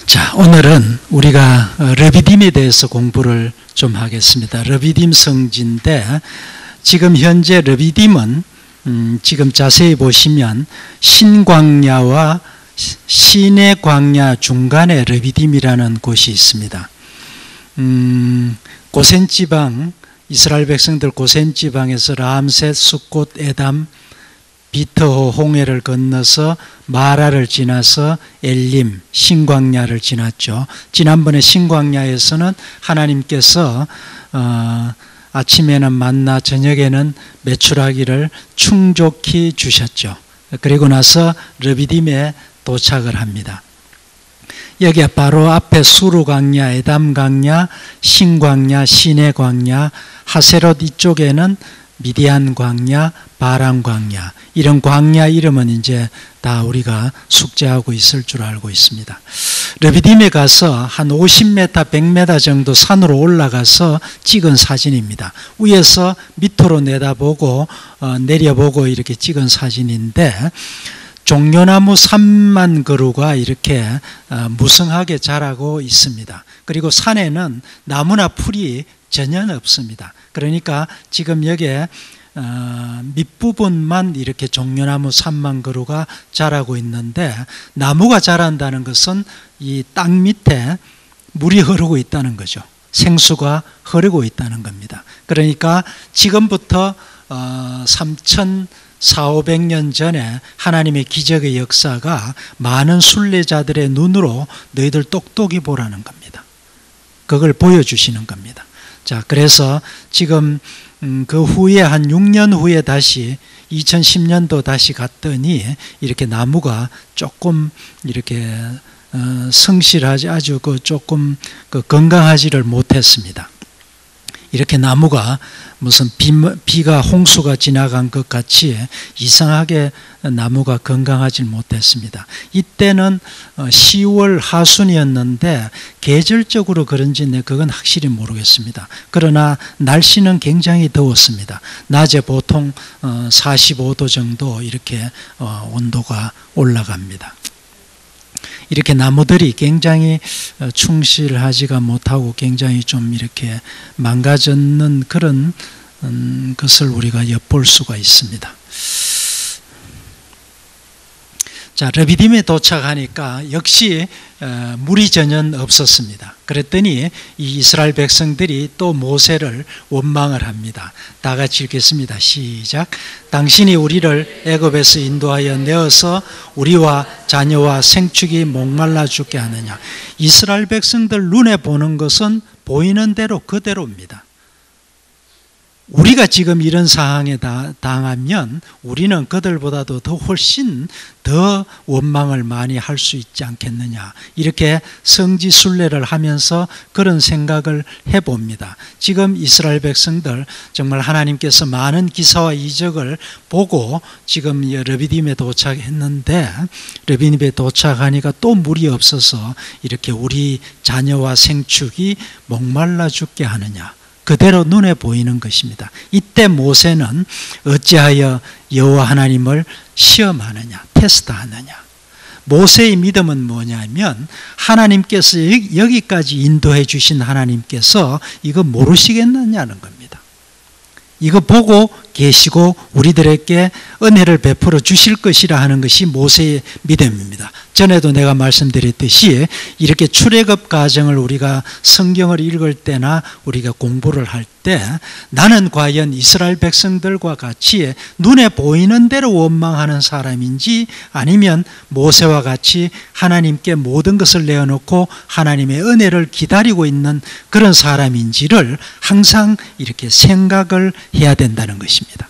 자, 오늘은 우리가 르비딤에 대해서 공부를 좀 하겠습니다. 르비딤 성지인데 지금 현재 르비딤은 지금 자세히 보시면 신광야와 시내 광야 중간에 르비딤이라는 곳이 있습니다. 고센 지방, 이스라엘 백성들 고센 지방에서 람셋, 숫곳, 에담, 비트호, 홍해를 건너서 마라를 지나서 엘림, 신광야를 지났죠. 지난번에 신광야에서는 하나님께서 아침에는 만나 저녁에는 메추라기를 충족히 주셨죠. 그리고 나서 르비딤에 도착을 합니다. 여기에 바로 앞에 수르광야, 에담광야, 신광야, 시내광야, 하세롯 이쪽에는 미디안 광야, 바람 광야, 이런 광야 이름은 이제 다 우리가 숙지하고 있을 줄 알고 있습니다. 르비딤에 가서 한 50m, 100m 정도 산으로 올라가서 찍은 사진입니다. 위에서 밑으로 내다보고 내려보고 이렇게 찍은 사진인데 종려나무 3만 그루가 이렇게 무성하게 자라고 있습니다. 그리고 산에는 나무나 풀이 전혀 없습니다. 그러니까 지금 여기에 밑부분만 이렇게 종려나무 3만 그루가 자라고 있는데, 나무가 자란다는 것은 이 땅 밑에 물이 흐르고 있다는 거죠. 생수가 흐르고 있다는 겁니다. 그러니까 지금부터 3,400~500년 전에 하나님의 기적의 역사가 많은 순례자들의 눈으로 너희들 똑똑히 보라는 겁니다. 그걸 보여주시는 겁니다. 자, 그래서 지금 그 후에 한 6년 후에 다시 2010년도 다시 갔더니 이렇게 나무가 조금 이렇게 성실하지 아주 조금 건강하지를 못했습니다. 이렇게 나무가 무슨 비가 홍수가 지나간 것 같이 이상하게 나무가 건강하지 못했습니다. 이때는 10월 하순이었는데 계절적으로 그런지 그건 확실히 모르겠습니다. 그러나 날씨는 굉장히 더웠습니다. 낮에 보통 45도 정도 이렇게 온도가 올라갑니다. 이렇게 나무들이 굉장히 충실하지가 못하고 굉장히 좀 이렇게 망가졌는 그런 것을 우리가 엿볼 수가 있습니다. 자, 르비딤에 도착하니까 역시 물이 전혀 없었습니다. 그랬더니 이 이스라엘 백성들이 또 모세를 원망을 합니다. 다 같이 읽겠습니다. 시작. 당신이 우리를 애굽에서 인도하여 내어서 우리와 자녀와 생축이 목말라 죽게 하느냐. 이스라엘 백성들 눈에 보는 것은 보이는 대로 그대로입니다. 우리가 지금 이런 상황에 당하면 우리는 그들보다도 더 훨씬 더 원망을 많이 할 수 있지 않겠느냐, 이렇게 성지순례를 하면서 그런 생각을 해봅니다. 지금 이스라엘 백성들 정말 하나님께서 많은 기사와 이적을 보고 지금 르비딤에 도착했는데, 르비딤에 도착하니까 또 물이 없어서 이렇게 우리 자녀와 생축이 목말라 죽게 하느냐, 그대로 눈에 보이는 것입니다. 이때 모세는 어찌하여 여호와 하나님을 시험하느냐, 테스트하느냐. 모세의 믿음은 뭐냐면 하나님께서 여기까지 인도해 주신 하나님께서 이거 모르시겠느냐는 겁니다. 이거 보고 계시고 우리들에게 은혜를 베풀어 주실 것이라 하는 것이 모세의 믿음입니다. 전에도 내가 말씀드렸듯이 이렇게 출애굽 과정을 우리가 성경을 읽을 때나 우리가 공부를 할 때 나는 과연 이스라엘 백성들과 같이 눈에 보이는 대로 원망하는 사람인지 아니면 모세와 같이 하나님께 모든 것을 내어놓고 하나님의 은혜를 기다리고 있는 그런 사람인지를 항상 이렇게 생각을 해야 된다는 것입니다.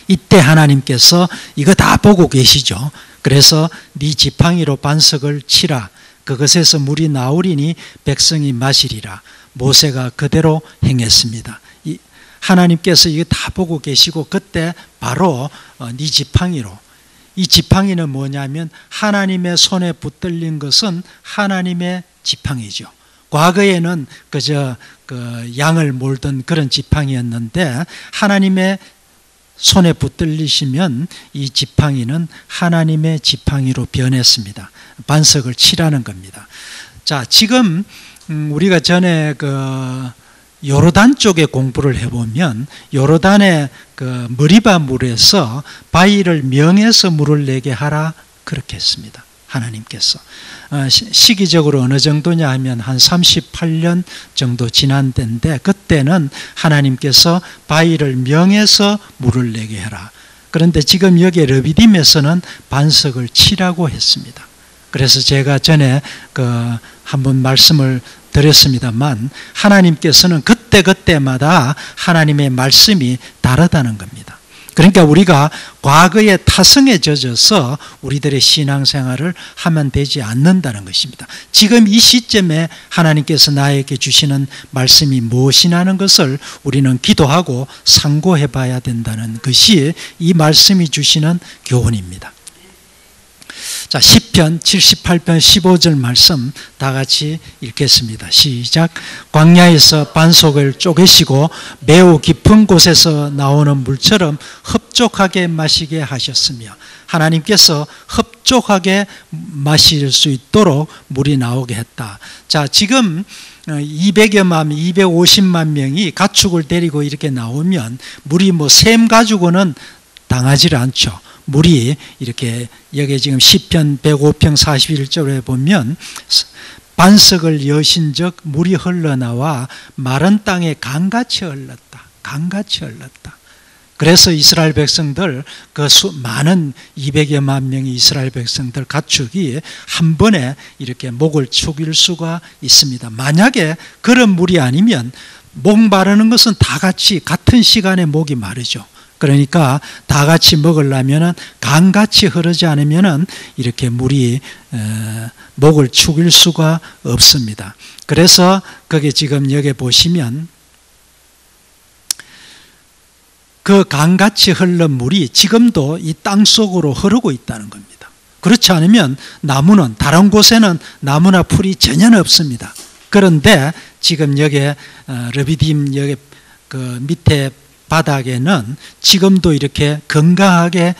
이때 하나님께서 이거 다 보고 계시죠. 그래서 네 지팡이로 반석을 치라. 그것에서 물이 나오리니 백성이 마시리라. 모세가 그대로 행했습니다. 하나님께서 이거 다 보고 계시고 그때 바로 네 지팡이로, 이 지팡이는 뭐냐면 하나님의 손에 붙들린 것은 하나님의 지팡이죠. 과거에는 그저 양을 몰던 그런 지팡이였는데 하나님의 손에 붙들리시면 이 지팡이는 하나님의 지팡이로 변했습니다. 반석을 치라는 겁니다. 자, 지금 우리가 전에 그 요르단 쪽에 공부를 해보면 요르단의 그 머리바 물에서 바위를 명해서 물을 내게 하라 그렇게 했습니다. 하나님께서. 시기적으로 어느 정도냐 하면 한 38년 정도 지난 때인데 그때는 하나님께서 바위를 명해서 물을 내게 해라. 그런데 지금 여기 르비딤에서는 반석을 치라고 했습니다. 그래서 제가 전에 한번 말씀을 드렸습니다만 하나님께서는 그때그때마다 하나님의 말씀이 다르다는 겁니다. 그러니까 우리가 과거의 타성에 젖어서 우리들의 신앙생활을 하면 되지 않는다는 것입니다. 지금 이 시점에 하나님께서 나에게 주시는 말씀이 무엇이냐는 것을 우리는 기도하고 상고해 봐야 된다는 것이 이 말씀이 주시는 교훈입니다. 자, 시편 78편 15절 말씀 다 같이 읽겠습니다. 시작. 광야에서 반석을 쪼개시고 매우 깊은 곳에서 나오는 물처럼 흡족하게 마시게 하셨으며 하나님께서 흡족하게 마실 수 있도록 물이 나오게 했다. 자, 지금 200여만, 250만 명이 가축을 데리고 이렇게 나오면 물이 샘 가지고는 당하지 않죠. 물이 이렇게 여기 지금 시편 105편 41절에 보면 반석을 여신적 물이 흘러나와 마른 땅에 강같이 흘렀다. 강같이 흘렀다. 그래서 이스라엘 백성들 많은 200여만 명의 이스라엘 백성들 가축이 한 번에 이렇게 목을 축일 수가 있습니다. 만약에 그런 물이 아니면 목 마르는 것은 다 같이 같은 시간에 목이 마르죠. 그러니까 다 같이 먹으려면 강같이 흐르지 않으면 이렇게 물이 목을 축일 수가 없습니다. 그래서 거기 지금 여기 보시면 그 강같이 흐른 물이 지금도 이 땅 속으로 흐르고 있다는 겁니다. 그렇지 않으면 나무는 다른 곳에는 나무나 풀이 전혀 없습니다. 그런데 지금 여기 르비딤 여기 그 밑에 바닥에는 지금도 이렇게 건강하게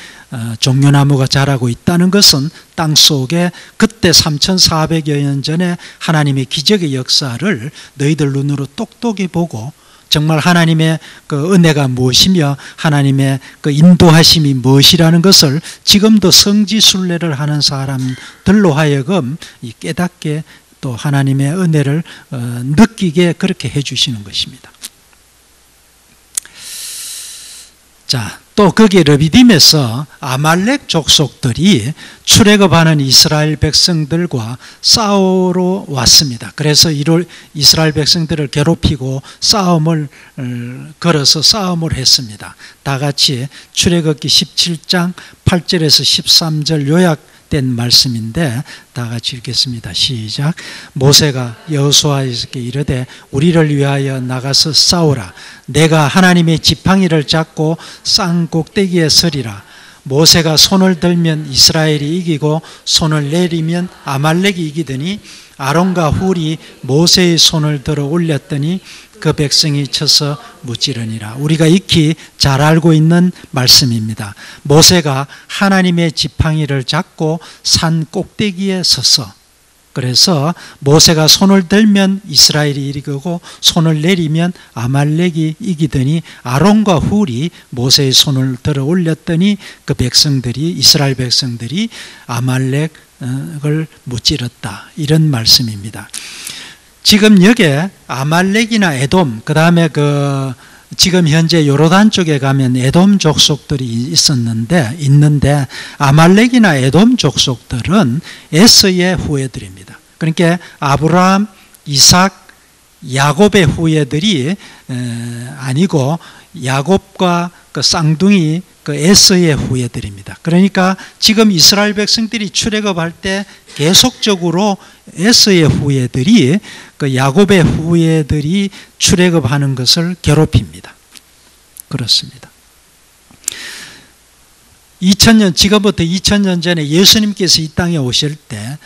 종려나무가 자라고 있다는 것은 땅 속에 그때 3,400여 년 전에 하나님의 기적의 역사를 너희들 눈으로 똑똑히 보고 정말 하나님의 그 은혜가 무엇이며 하나님의 그 인도하심이 무엇이라는 것을 지금도 성지순례를 하는 사람들로 하여금 깨닫게 또 하나님의 은혜를 느끼게 그렇게 해주시는 것입니다. 자, 또 거기 르비딤에서 아말렉 족속들이 출애굽하는 이스라엘 백성들과 싸우러 왔습니다. 그래서 이스라엘 백성들을 괴롭히고 싸움을 걸어서 싸움을 했습니다. 다 같이 출애굽기 17장 8절에서 13절 요약된 말씀인데 다 같이 읽겠습니다. 시작. 모세가 여호수아에게 이르되 우리를 위하여 나가서 싸우라. 내가 하나님의 지팡이를 잡고 산 꼭대기에 서리라. 모세가 손을 들면 이스라엘이 이기고 손을 내리면 아말렉이 이기더니 아론과 훌이 모세의 손을 들어 올렸더니 그 백성이 쳐서 무찌르니라. 우리가 익히 잘 알고 있는 말씀입니다. 모세가 하나님의 지팡이를 잡고 산 꼭대기에 서서 그래서 모세가 손을 들면 이스라엘이 이기고 손을 내리면 아말렉이 이기더니 아론과 훌이 모세의 손을 들어 올렸더니 그 백성들이 이스라엘 백성들이 아말렉을 무찌렀다. 이런 말씀입니다. 지금 여기에 아말렉이나 에돔 그 다음에 지금 현재 요르단 쪽에 가면 에돔 족속들이 있는데 아말렉이나 에돔 족속들은 에서의 후예들입니다. 그러니까 아브라함, 이삭, 야곱의 후예들이 아니고 야곱과 그 쌍둥이 그 에서의 후예들입니다. 그러니까 지금 이스라엘 백성들이 출애굽할 때 계속적으로 에서의 후예들이 그 야곱의 후예들이 출애굽하는 것을 괴롭힙니다. 그렇습니다. 2000년 지금부터 2000년 전에 예수님께서 이 땅에 오실 때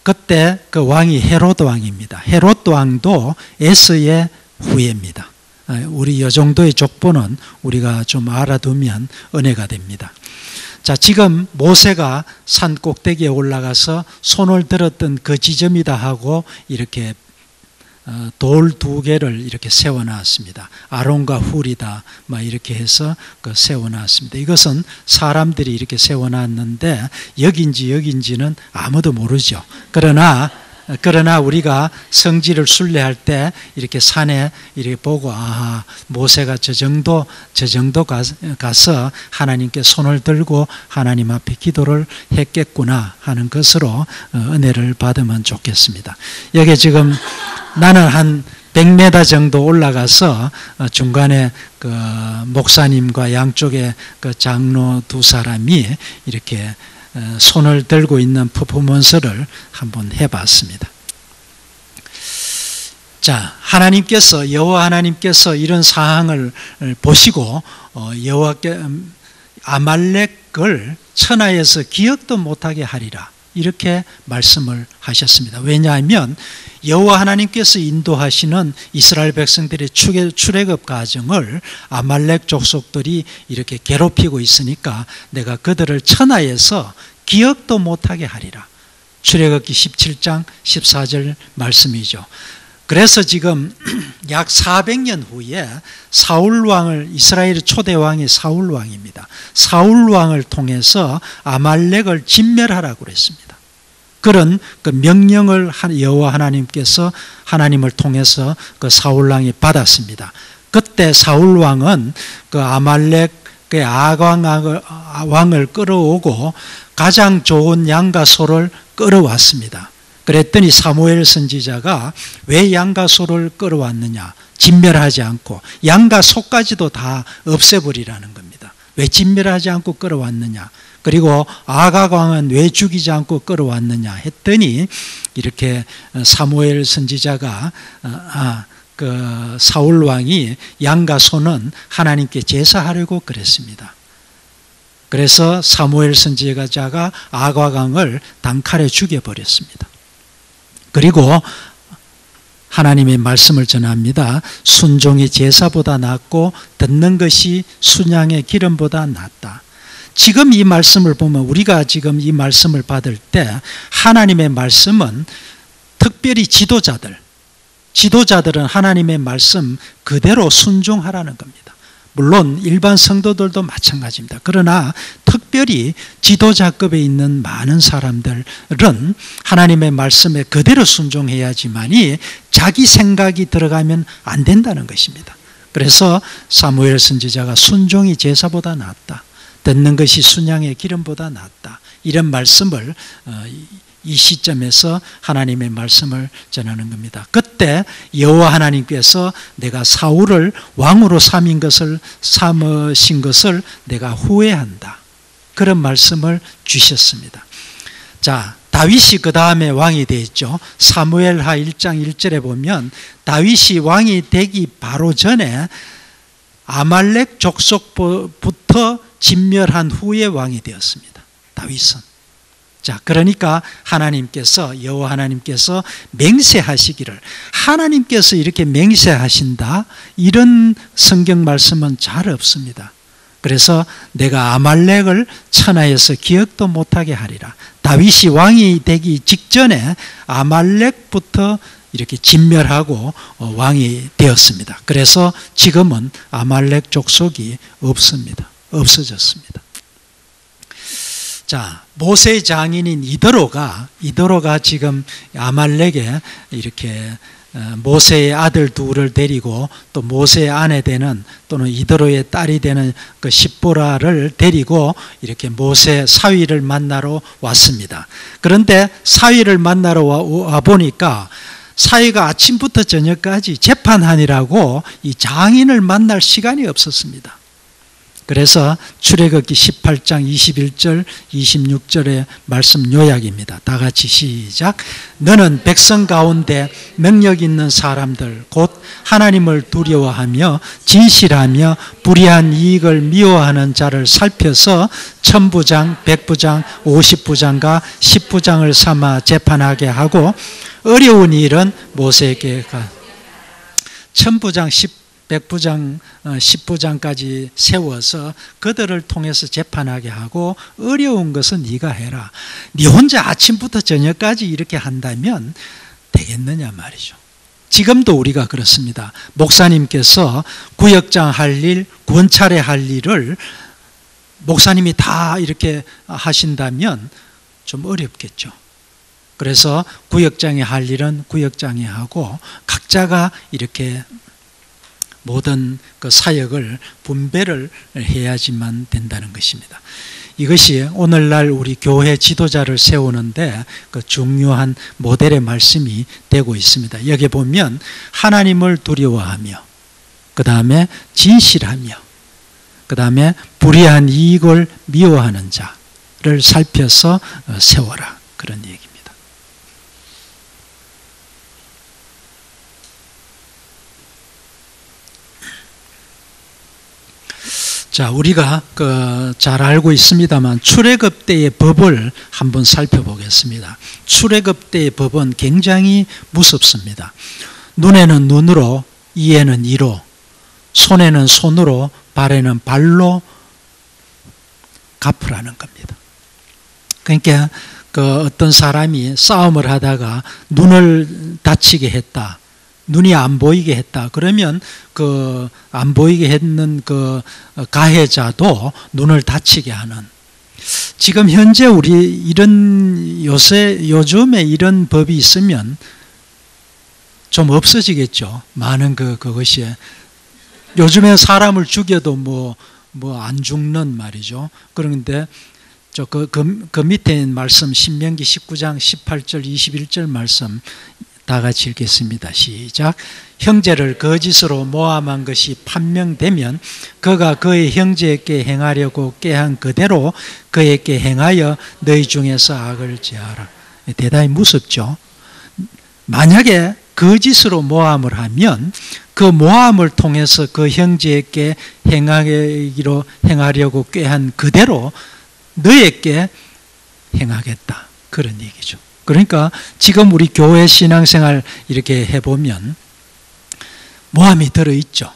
그때 그 왕이 헤롯 왕입니다. 헤롯 왕도 에서의 후예입니다. 우리 이 정도의 족보는 우리가 좀 알아두면 은혜가 됩니다. 자, 지금 모세가 산 꼭대기에 올라가서 손을 들었던 그 지점이다 하고 이렇게 돌 2개를 이렇게 세워놨습니다. 아론과 훌이다 막 이렇게 해서 세워놨습니다. 이것은 사람들이 이렇게 세워놨는데 여긴지는 아무도 모르죠. 그러나 우리가 성지를 순례할 때 이렇게 산에 이렇게 보고 모세가 저 정도 가서 하나님께 손을 들고 하나님 앞에 기도를 했겠구나 하는 것으로 은혜를 받으면 좋겠습니다. 여기 지금 나는 한 100m 정도 올라가서 중간에 그 목사님과 양쪽에 그 장로 2사람이 이렇게 손을 들고 있는 퍼포먼스를 한번 해봤습니다. 자, 여호와 하나님께서 이런 상황을 보시고 여호와께 아말렉을 천하에서 기억도 못하게 하리라 이렇게 말씀을 하셨습니다. 왜냐하면 여호와 하나님께서 인도하시는 이스라엘 백성들의 출애굽 과정을 아말렉 족속들이 이렇게 괴롭히고 있으니까 내가 그들을 천하에서 기억도 못하게 하리라. 출애굽기 17장 14절 말씀이죠. 그래서 지금 약 400년 후에 사울왕을, 이스라엘의 초대왕이 사울왕입니다. 사울왕을 통해서 아말렉을 진멸하라고 그랬습니다. 그런 그 명령을 여호와 하나님께서 하나님을 통해서 그 사울왕이 받았습니다. 그때 사울왕은 그 아말렉의 왕을 끌어오고 가장 좋은 양과 소를 끌어왔습니다. 그랬더니 사무엘 선지자가 왜 양과 소를 끌어왔느냐, 진멸하지 않고 양과 소까지도 다 없애버리라는 겁니다. 왜 진멸하지 않고 끌어왔느냐, 그리고 아각 왕은 왜 죽이지 않고 끌어왔느냐 했더니 이렇게 사무엘 선지자가 그 사울 왕이 양과 소는 하나님께 제사하려고 그랬습니다. 그래서 사무엘 선지자가 아각 왕을 단칼에 죽여버렸습니다. 그리고 하나님의 말씀을 전합니다. 순종이 제사보다 낫고 듣는 것이 순양의 기름보다 낫다. 지금 이 말씀을 보면, 우리가 지금 이 말씀을 받을 때 하나님의 말씀은 특별히 지도자들은 하나님의 말씀 그대로 순종하라는 겁니다. 물론 일반 성도들도 마찬가지입니다. 그러나 특별히 지도자급에 있는 많은 사람들은 하나님의 말씀에 그대로 순종해야지만이 자기 생각이 들어가면 안 된다는 것입니다. 그래서 사무엘 선지자가 순종이 제사보다 낫다, 듣는 것이 순양의 기름보다 낫다, 이런 말씀을 이 시점에서 하나님의 말씀을 전하는 겁니다. 그때 여호와 하나님께서 내가 사울을 왕으로 삼으신 것을 내가 후회한다, 그런 말씀을 주셨습니다. 자, 다윗이 그 다음에 왕이 되었죠. 사무엘하 1장 1절에 보면 다윗이 왕이 되기 바로 전에 아말렉 족속부터 진멸한 후에 왕이 되었습니다. 다윗은. 자, 그러니까 여호와 하나님께서 맹세하시기를, 하나님께서 이렇게 맹세하신다, 이런 성경 말씀은 잘 없습니다. 그래서 내가 아말렉을 천하에서 기억도 못하게 하리라. 다윗이 왕이 되기 직전에 아말렉부터 이렇게 진멸하고 왕이 되었습니다. 그래서 지금은 아말렉 족속이 없어졌습니다. 자, 모세의 장인인 이더로가 지금 아말렉에 이렇게 모세의 아들 둘을 데리고 또 모세의 아내 되는, 또는 이더로의 딸이 되는 그 십보라를 데리고 이렇게 모세 사위를 만나러 왔습니다. 그런데 사위를 만나러 와 보니까 사위가 아침부터 저녁까지 재판하느라고 이 장인을 만날 시간이 없었습니다. 그래서 출애굽기 18장 21절 26절의 말씀 요약입니다. 다 같이 시작. 너는 백성 가운데 능력 있는 사람들 곧 하나님을 두려워하며 진실하며 불의한 이익을 미워하는 자를 살펴서 1000부장, 100부장, 50부장과 10부장을 삼아 재판하게 하고 어려운 일은 모세에게 1000부장, 백부장, 10부장까지 세워서 그들을 통해서 재판하게 하고 어려운 것은 네가 해라. 네 혼자 아침부터 저녁까지 이렇게 한다면 되겠느냐 말이죠. 지금도 우리가 그렇습니다. 목사님께서 구역장 할 일, 권찰에 할 일을 목사님이 다 이렇게 하신다면 좀 어렵겠죠. 그래서 구역장이 할 일은 구역장이 하고 각자가 이렇게 모든 그 사역을 분배를 해야지만 된다는 것입니다. 이것이 오늘날 우리 교회 지도자를 세우는데 그 중요한 모델의 말씀이 되고 있습니다. 여기 보면 하나님을 두려워하며, 그 다음에 진실하며, 그 다음에 불의한 이익을 미워하는 자를 살펴서 세워라, 그런 얘기입니다. 자, 우리가 잘 알고 있습니다만 출애굽 때의 법을 한번 살펴보겠습니다. 출애굽 때의 법은 굉장히 무섭습니다. 눈에는 눈으로, 이에는 이로, 손에는 손으로, 발에는 발로 갚으라는 겁니다. 그러니까 어떤 사람이 싸움을 하다가 눈을 다치게 했다, 눈이 안 보이게 했다, 그러면 안 보이게 했는 가해자도 눈을 다치게 하는, 지금 현재 우리 요즘에 이런 법이 있으면 좀 없어지겠죠. 많은 그것이 요즘에 사람을 죽여도 안 죽는 말이죠. 그런데 그 밑에 있는 말씀, 신명기 19장 18절 21절 말씀 다 같이 읽겠습니다. 시작. 형제를 거짓으로 모함한 것이 판명되면 그가 그의 형제에게 행하려고 꾀한 그대로 그에게 행하여 너희 중에서 악을 제하라. 대단히 무섭죠. 만약에 거짓으로 모함을 하면 그 모함을 통해서 그 형제에게 행하려고 꾀한 그대로 너에게 행하겠다, 그런 얘기죠. 그러니까 지금 우리 교회 신앙생활 이렇게 해보면 모함이 들어있죠.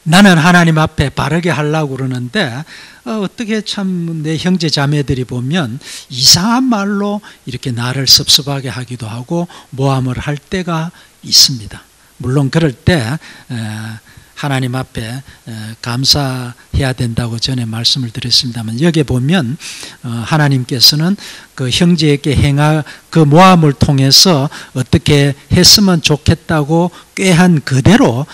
나는 하나님 앞에 바르게 하려고 그러는데 어떻게 참 내 형제 자매들이 보면 이상한 말로 이렇게 나를 섭섭하게 하기도 하고 모함을 할 때가 있습니다. 물론 그럴 때 하나님 앞에 감사해야 된다고 전에 말씀을 드렸습니다만, 여기 보면 하나님께서는 그 형제에게 그 모함을 통해서 어떻게 했으면 좋겠다고 꾀한 그대로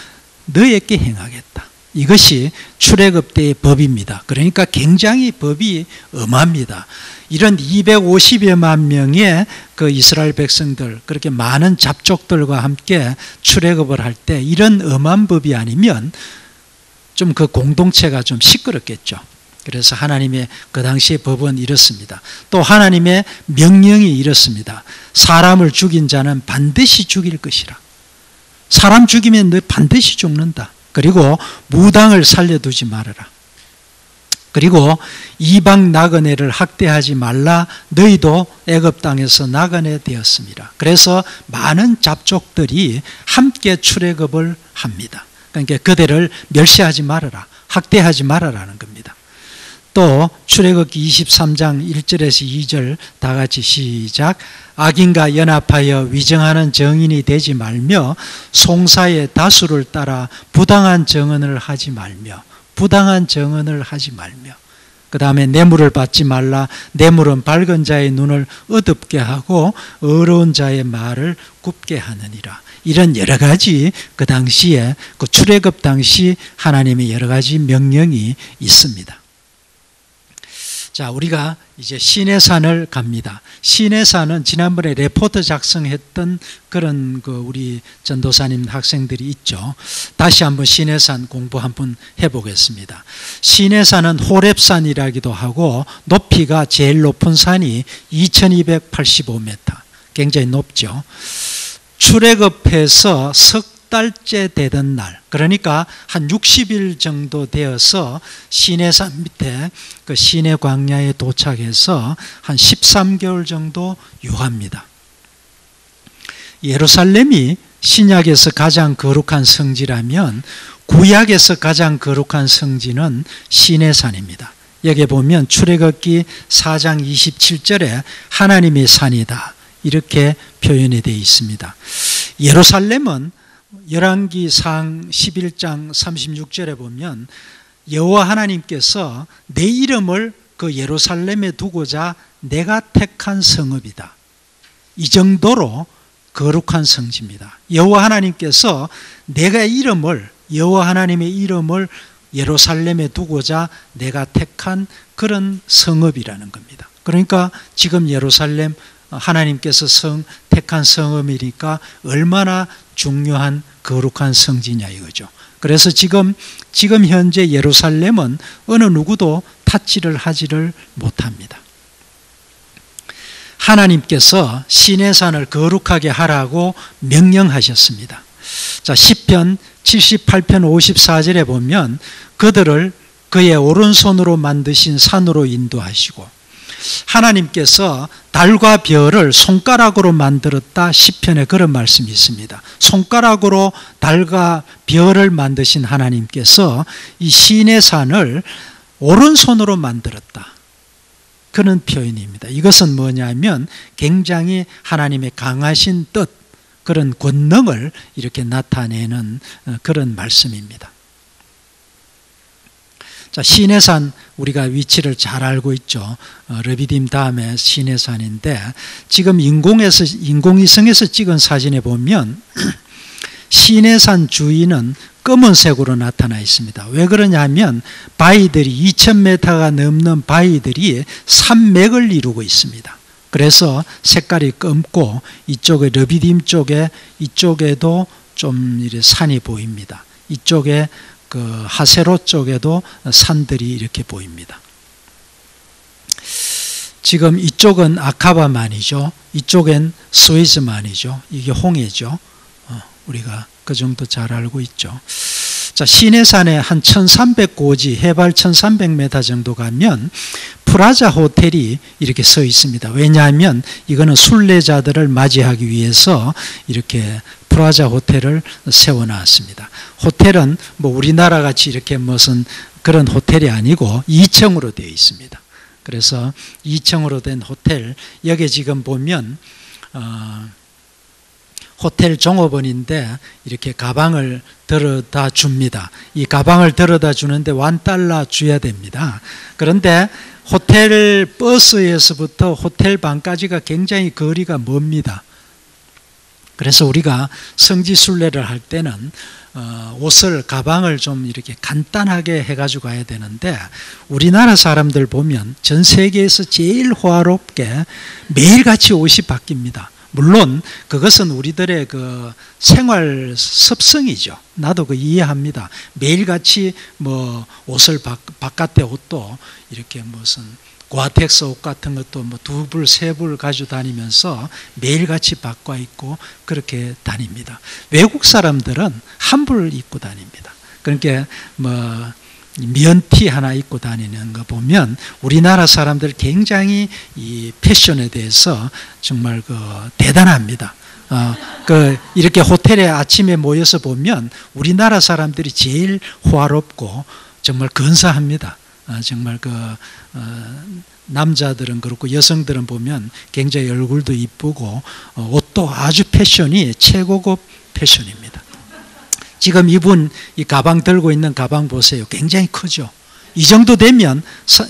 너에게 행하겠다. 이것이 출애굽 때의 법입니다. 그러니까 굉장히 법이 엄합니다. 이런 250여만 명의 그 이스라엘 백성들, 그렇게 많은 잡족들과 함께 출애굽을 할 때 이런 엄한 법이 아니면 좀 그 공동체가 좀 시끄럽겠죠. 그래서 하나님의 그 당시의 법은 이렇습니다. 또 하나님의 명령이 이렇습니다. 사람을 죽인 자는 반드시 죽일 것이라. 사람 죽이면 너 반드시 죽는다. 그리고 무당을 살려두지 말아라. 그리고 이방 나그네를 학대하지 말라. 너희도 애굽 땅에서 나그네 되었습니다. 그래서 많은 잡족들이 함께 출애굽을 합니다. 그러니까 그들을 멸시하지 말아라, 학대하지 말아라는 겁니다. 또 출애굽기 23장 1절에서 2절 다 같이 시작. 악인과 연합하여 위정하는 정인이 되지 말며 송사의 다수를 따라 부당한 정언을 하지 말며, 부당한 정언을 하지 말며, 그 다음에 뇌물을 받지 말라. 뇌물은 밝은 자의 눈을 어둡게 하고 어려운 자의 말을 굽게 하느니라. 이런 여러 가지 그 당시에 그 출애굽 당시 하나님의 여러 가지 명령이 있습니다. 자, 우리가 이제 시내산을 갑니다. 시내산은 지난번에 레포트 작성했던 그런 우리 전도사님 학생들이 있죠. 다시 한번 시내산 공부 한번 해보겠습니다. 시내산은 호렙산이라기도 하고 높이가 제일 높은 산이 2285m, 굉장히 높죠. 출애굽해서 석 달째 되던 날, 그러니까 한 60일 정도 되어서 시내산 밑에 그 시내 광야에 도착해서 한 13개월 정도 유합니다. 예루살렘이 신약에서 가장 거룩한 성지라면 구약에서 가장 거룩한 성지는 시내산입니다. 여기 보면 출애굽기 4장 27절에 하나님의 산이다 이렇게 표현이 되어 있습니다. 예루살렘은 열왕기상 11장 36절에 보면 여호와 하나님께서 내 이름을 그 예루살렘에 두고자 내가 택한 성읍이다. 이 정도로 거룩한 성지입니다. 여호와 하나님께서 여호와 하나님의 이름을 예루살렘에 두고자 내가 택한 그런 성읍이라는 겁니다. 그러니까 지금 예루살렘 하나님께서 택한 성읍이니까 얼마나 중요한 거룩한 성지냐 이거죠. 그래서 지금 현재 예루살렘은 어느 누구도 탓지를 하지를 못합니다. 하나님께서 시내산을 거룩하게 하라고 명령하셨습니다. 자, 시편 78편 54절에 보면 그들을 그의 오른손으로 만드신 산으로 인도하시고, 하나님께서 달과 별을 손가락으로 만들었다 시편에 그런 말씀이 있습니다. 손가락으로 달과 별을 만드신 하나님께서 이 시내산을 오른손으로 만들었다, 그런 표현입니다. 이것은 뭐냐면 굉장히 하나님의 강하신 뜻, 그런 권능을 이렇게 나타내는 그런 말씀입니다. 자, 시내산 우리가 위치를 잘 알고 있죠. 르비딤 다음에 시내산인데, 지금 인공위성에서 찍은 사진에 보면 시내산 주위는 검은색으로 나타나 있습니다. 왜 그러냐면 바위들이 2000m가 넘는 바위들이 산맥을 이루고 있습니다. 그래서 색깔이 검고 이쪽에 르비딤 쪽에 이쪽에도 좀 이렇게 산이 보입니다. 이쪽에 그 하세로 쪽에도 산들이 이렇게 보입니다. 지금 이쪽은 아카바만이죠. 이쪽엔 스웨즈만이죠. 이게 홍해죠. 우리가 그 정도 잘 알고 있죠. 자, 시내산에 한 1300고지, 해발 1300m 정도 가면 프라자 호텔이 이렇게 서 있습니다. 왜냐하면 이거는 순례자들을 맞이하기 위해서 이렇게 프라자 호텔을 세워놨습니다. 호텔은 뭐 우리나라 같이 이렇게 무슨 그런 호텔이 아니고 2층으로 되어 있습니다. 그래서 2층으로 된 호텔, 여기 지금 보면 호텔 종업원인데 이렇게 가방을 들어다 줍니다. 이 가방을 들어다 주는데 $1 줘야 됩니다. 그런데 호텔 버스에서부터 호텔 방까지가 굉장히 거리가 멉니다. 그래서 우리가 성지 순례를 할 때는 가방을 좀 이렇게 간단하게 해가지고 가야 되는데, 우리나라 사람들 보면 전 세계에서 제일 호화롭게 매일같이 옷이 바뀝니다. 물론 그것은 우리들의 그 생활 습성이죠. 나도 그 이해합니다. 매일같이 뭐 옷을 바깥에 옷도 이렇게 무슨 고아텍스 옷 같은 것도 뭐 2불, 3불 가지고 다니면서 매일같이 바꿔 입고 그렇게 다닙니다. 외국 사람들은 1불 입고 다닙니다. 그러니까 뭐 면티 하나 입고 다니는 거 보면 우리나라 사람들 굉장히 이 패션에 대해서 정말 그 대단합니다. 이렇게 호텔에 아침에 모여서 보면 우리나라 사람들이 제일 호화롭고 정말 근사합니다. 정말 남자들은 그렇고 여성들은 보면 굉장히 얼굴도 이쁘고 옷도 아주 패션이 최고급 패션입니다. 지금 이분 이 가방 들고 있는 가방 보세요. 굉장히 크죠. 이 정도 되면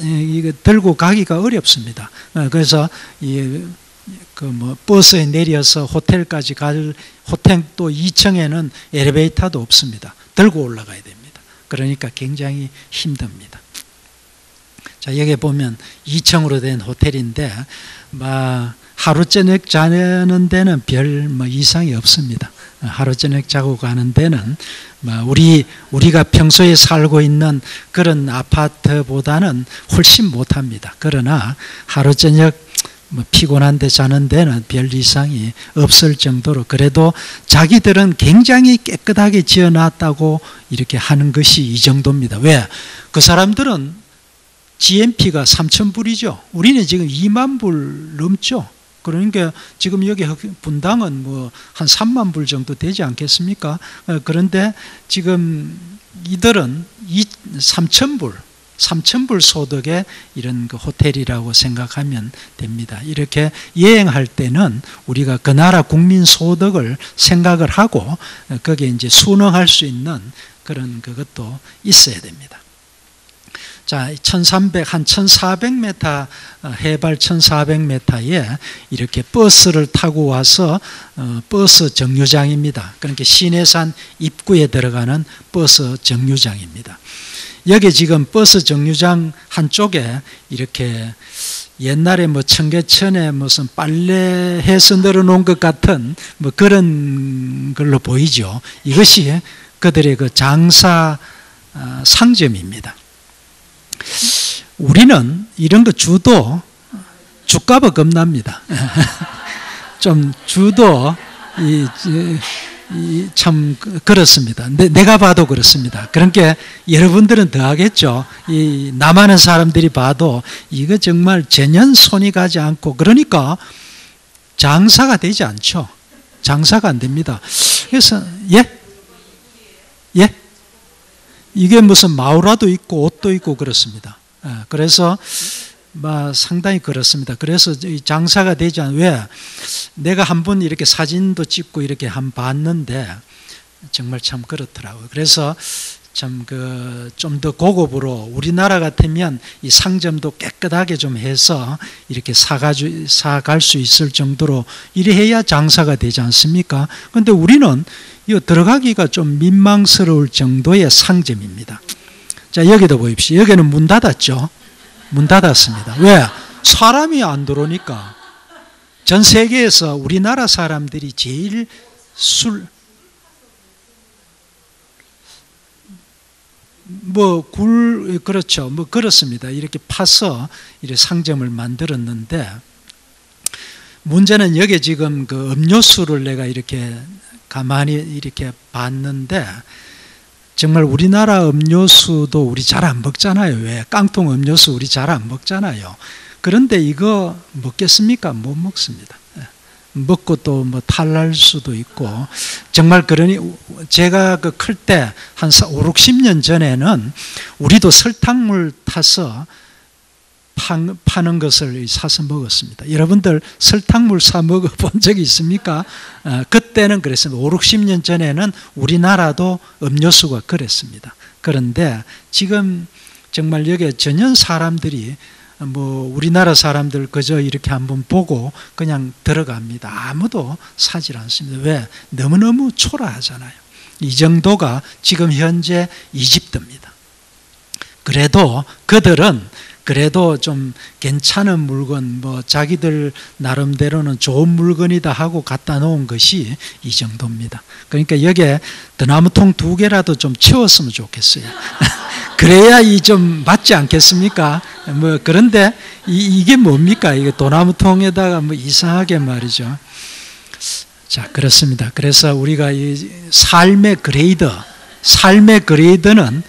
이거 들고 가기가 어렵습니다. 그래서 버스에 내려서 호텔까지 호텔 또 2층에는 엘리베이터도 없습니다. 들고 올라가야 됩니다. 그러니까 굉장히 힘듭니다. 자, 여기 보면 2층으로 된 호텔인데 하루 저녁 자는 데는 별 이상이 없습니다. 하루 저녁 자고 가는 데는 우리가 평소에 살고 있는 그런 아파트보다는 훨씬 못합니다. 그러나 하루 저녁 피곤한데 자는 데는 별 이상이 없을 정도로, 그래도 자기들은 굉장히 깨끗하게 지어놨다고 이렇게 하는 것이 이 정도입니다. 왜? 그 사람들은 GMP가 3,000불이죠. 우리는 지금 2만 불 넘죠. 그러니까 지금 여기 분당은 뭐 한 3만 불 정도 되지 않겠습니까? 그런데 지금 이들은 3,000불 소득의 이런 그 호텔이라고 생각하면 됩니다. 이렇게 여행할 때는 우리가 그 나라 국민 소득을 생각을 하고 거기에 이제 순응할 수 있는 그런 그것도 있어야 됩니다. 자, 1,400m, 해발 1,400m에 이렇게 버스를 타고 와서 버스 정류장입니다. 그러니까 시내산 입구에 들어가는 버스 정류장입니다. 여기 지금 버스 정류장 한쪽에 이렇게 옛날에 뭐 청계천에 무슨 빨래해서 널어놓은 것 같은 뭐 그런 걸로 보이죠. 이것이 그들의 그 장사 상점입니다. 우리는 이런 거 주도 주가가 겁납니다. 좀 주도 참 그렇습니다. 내가 봐도 그렇습니다. 그러니까 여러분들은 더 하겠죠. 이 남하는 사람들이 봐도 이거 정말 전혀 손이 가지 않고 그러니까 장사가 되지 않죠. 장사가 안 됩니다. 그래서 이게 무슨 마우라도 있고 옷도 있고 그렇습니다. 그래서 상당히 그렇습니다. 그래서 장사가 되지 않아요. 왜? 내가 한번 이렇게 사진도 찍고 이렇게 한번 봤는데 정말 참 그렇더라고요. 그래서 참 좀 더 고급으로 우리나라 같으면 이 상점도 깨끗하게 좀 해서 이렇게 사갈 수 있을 정도로 이래 해야 장사가 되지 않습니까? 그런데 우리는 이거 들어가기가 좀 민망스러울 정도의 상점입니다. 자, 여기도 보십시오. 여기는 문 닫았죠. 문 닫았습니다. 왜? 사람이 안 들어오니까. 전 세계에서 우리나라 사람들이 제일 그렇죠. 그렇습니다. 이렇게 파서 이렇게 상점을 만들었는데, 문제는 여기 지금 그 음료수를 내가 이렇게 가만히 이렇게 봤는데, 정말 우리나라 음료수도 우리 잘 안 먹잖아요. 왜? 깡통 음료수 우리 잘 안 먹잖아요. 그런데 이거 먹겠습니까? 못 먹습니다. 먹고 또 뭐 탈날 수도 있고, 정말 그러니 제가 클 때 한 5, 60년 전에는 우리도 설탕물 타서 파는 것을 사서 먹었습니다. 여러분들 설탕물 사 먹어본 적이 있습니까? 그때는 그랬습니다. 5, 60년 전에는 우리나라도 음료수가 그랬습니다. 그런데 지금 정말 여기 전혀 사람들이 우리나라 사람들 그저 이렇게 한번 보고 그냥 들어갑니다. 아무도 사질 않습니다. 왜? 너무너무 초라하잖아요. 이 정도가 지금 현재 이집트입니다. 그래도 그들은 그래도 좀 괜찮은 물건, 자기들 나름대로는 좋은 물건이다 하고 갖다 놓은 것이 이 정도입니다. 그러니까 여기에 드나무통 2개라도 좀 채웠으면 좋겠어요. 그래야 좀 맞지 않겠습니까? 그런데 이게 뭡니까? 이게 도나무통에다가 이상하게 말이죠. 자, 그렇습니다. 그래서 우리가 이 삶의 그레이드는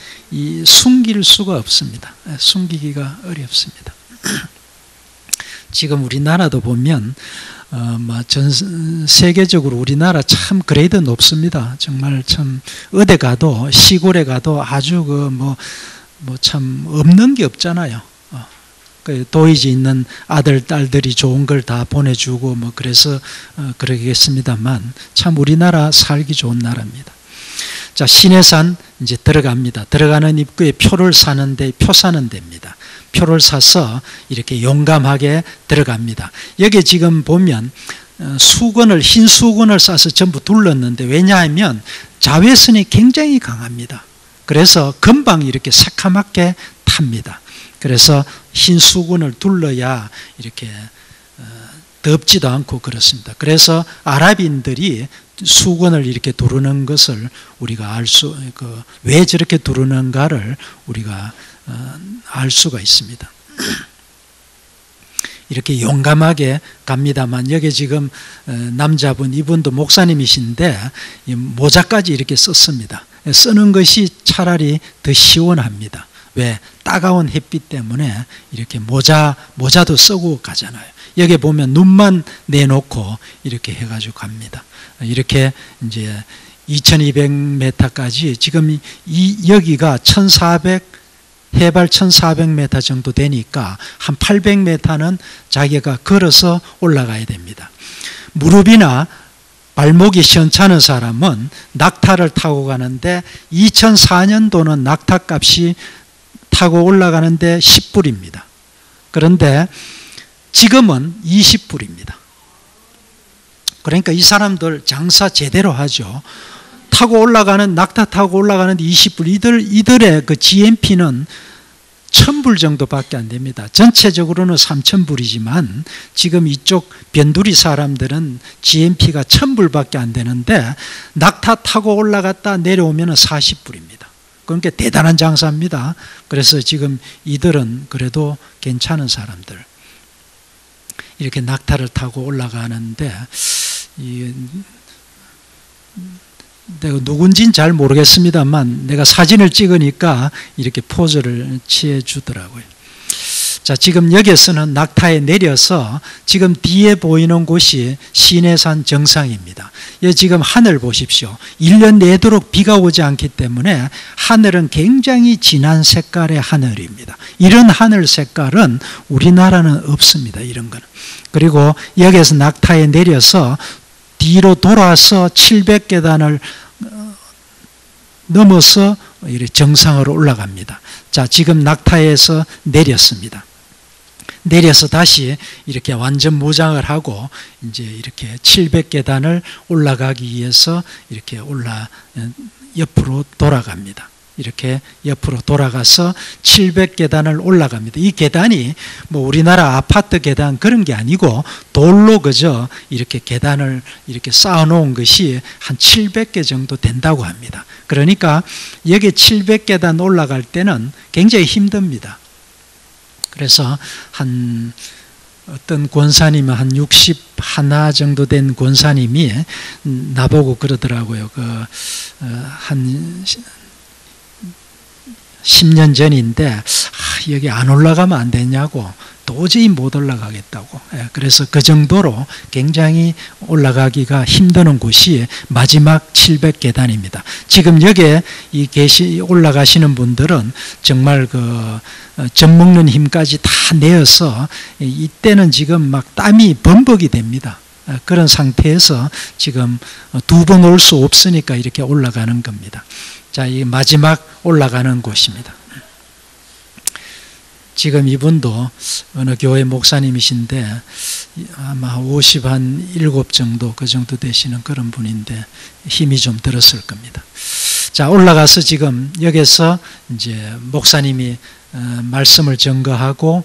숨길 수가 없습니다. 숨기기가 어렵습니다. 지금 우리나라도 보면 전 세계적으로 우리나라 참 그레이드 높습니다. 정말 참 어디 가도 시골에 가도 아주 참 없는 게 없잖아요. 도이지 있는 아들, 딸들이 좋은 걸 다 보내주고 그래서 그러겠습니다만 참 우리나라 살기 좋은 나라입니다. 자, 시내산 이제 들어갑니다. 들어가는 입구에 표를 사는데 표 사는 데입니다. 표를 사서 이렇게 용감하게 들어갑니다. 여기 지금 보면 흰 수건을 싸서 전부 둘렀는데, 왜냐하면 자외선이 굉장히 강합니다. 그래서 금방 이렇게 새카맣게 탑니다. 그래서 흰 수건을 둘러야 이렇게 덥지도 않고 그렇습니다. 그래서 아랍인들이 수건을 이렇게 두르는 것을 우리가 왜 저렇게 두르는가를 우리가 알 수가 있습니다. 이렇게 용감하게 갑니다만, 여기 지금 남자분, 이분도 목사님이신데 모자까지 이렇게 썼습니다. 쓰는 것이 차라리 더 시원합니다. 왜? 따가운 햇빛 때문에 이렇게 모자도 쓰고 가잖아요. 여기 보면 눈만 내놓고 이렇게 해가지고 갑니다. 이렇게 이제 2200m까지 지금 여기가 1400 해발 1400m 정도 되니까 한 800m는 자기가 걸어서 올라가야 됩니다. 무릎이나 발목이 시원찮은 사람은 낙타를 타고 가는데 2004년도는 낙타값이 타고 올라가는데 10불입니다. 그런데 지금은 20불입니다. 그러니까 이 사람들 장사 제대로 하죠. 타고 올라가는, 낙타 타고 올라가는데 20불. 이들의 그 GMP는 1000불 정도밖에 안 됩니다. 전체적으로는 3000불이지만 지금 이쪽 변두리 사람들은 GMP가 1000불밖에 안 되는데 낙타 타고 올라갔다 내려오면 40불입니다. 그러니까 대단한 장사입니다. 그래서 지금 이들은 그래도 괜찮은 사람들. 이렇게 낙타를 타고 올라가는데 내가 누군지는 잘 모르겠습니다만 내가 사진을 찍으니까 이렇게 포즈를 취해 주더라고요. 자, 지금 여기에서는 낙타에 내려서 지금 뒤에 보이는 곳이 시내산 정상입니다. 여기 지금 하늘 보십시오. 1년 내도록 비가 오지 않기 때문에 하늘은 굉장히 진한 색깔의 하늘입니다. 이런 하늘 색깔은 우리나라는 없습니다. 이런 거는. 그리고 여기에서 낙타에 내려서 뒤로 돌아서 700계단을 넘어서 정상으로 올라갑니다. 자, 지금 낙타에서 내렸습니다. 내려서 다시 이렇게 완전 무장을 하고 이제 이렇게 700계단을 올라가기 위해서 이렇게 옆으로 돌아갑니다. 이렇게 옆으로 돌아가서 700계단을 올라갑니다. 이 계단이 뭐 우리나라 아파트 계단 그런 게 아니고 돌로 그저 이렇게 계단을 이렇게 쌓아놓은 것이 한 700개 정도 된다고 합니다. 그러니까 여기 700계단 올라갈 때는 굉장히 힘듭니다. 그래서 어떤 권사님은 한 61 정도 된 권사님이 나보고 그러더라고요. 한 10년 전인데 여기 안 올라가면 안 되냐고, 도저히 못 올라가겠다고. 그래서 그 정도로 굉장히 올라가기가 힘드는 곳이 마지막 700계단입니다. 지금 여기에 올라가시는 분들은 정말 젖 먹는 힘까지 다 내어서 이때는 지금 막 땀이 범벅이 됩니다. 그런 상태에서 지금 2번 올 수 없으니까 이렇게 올라가는 겁니다. 자, 이 마지막 올라가는 곳입니다. 지금 이분도 어느 교회 목사님이신데 아마 57 정도 그 정도 되시는 그런 분인데 힘이 좀 들었을 겁니다. 자, 올라가서 지금 여기서 이제 목사님이 말씀을 전거하고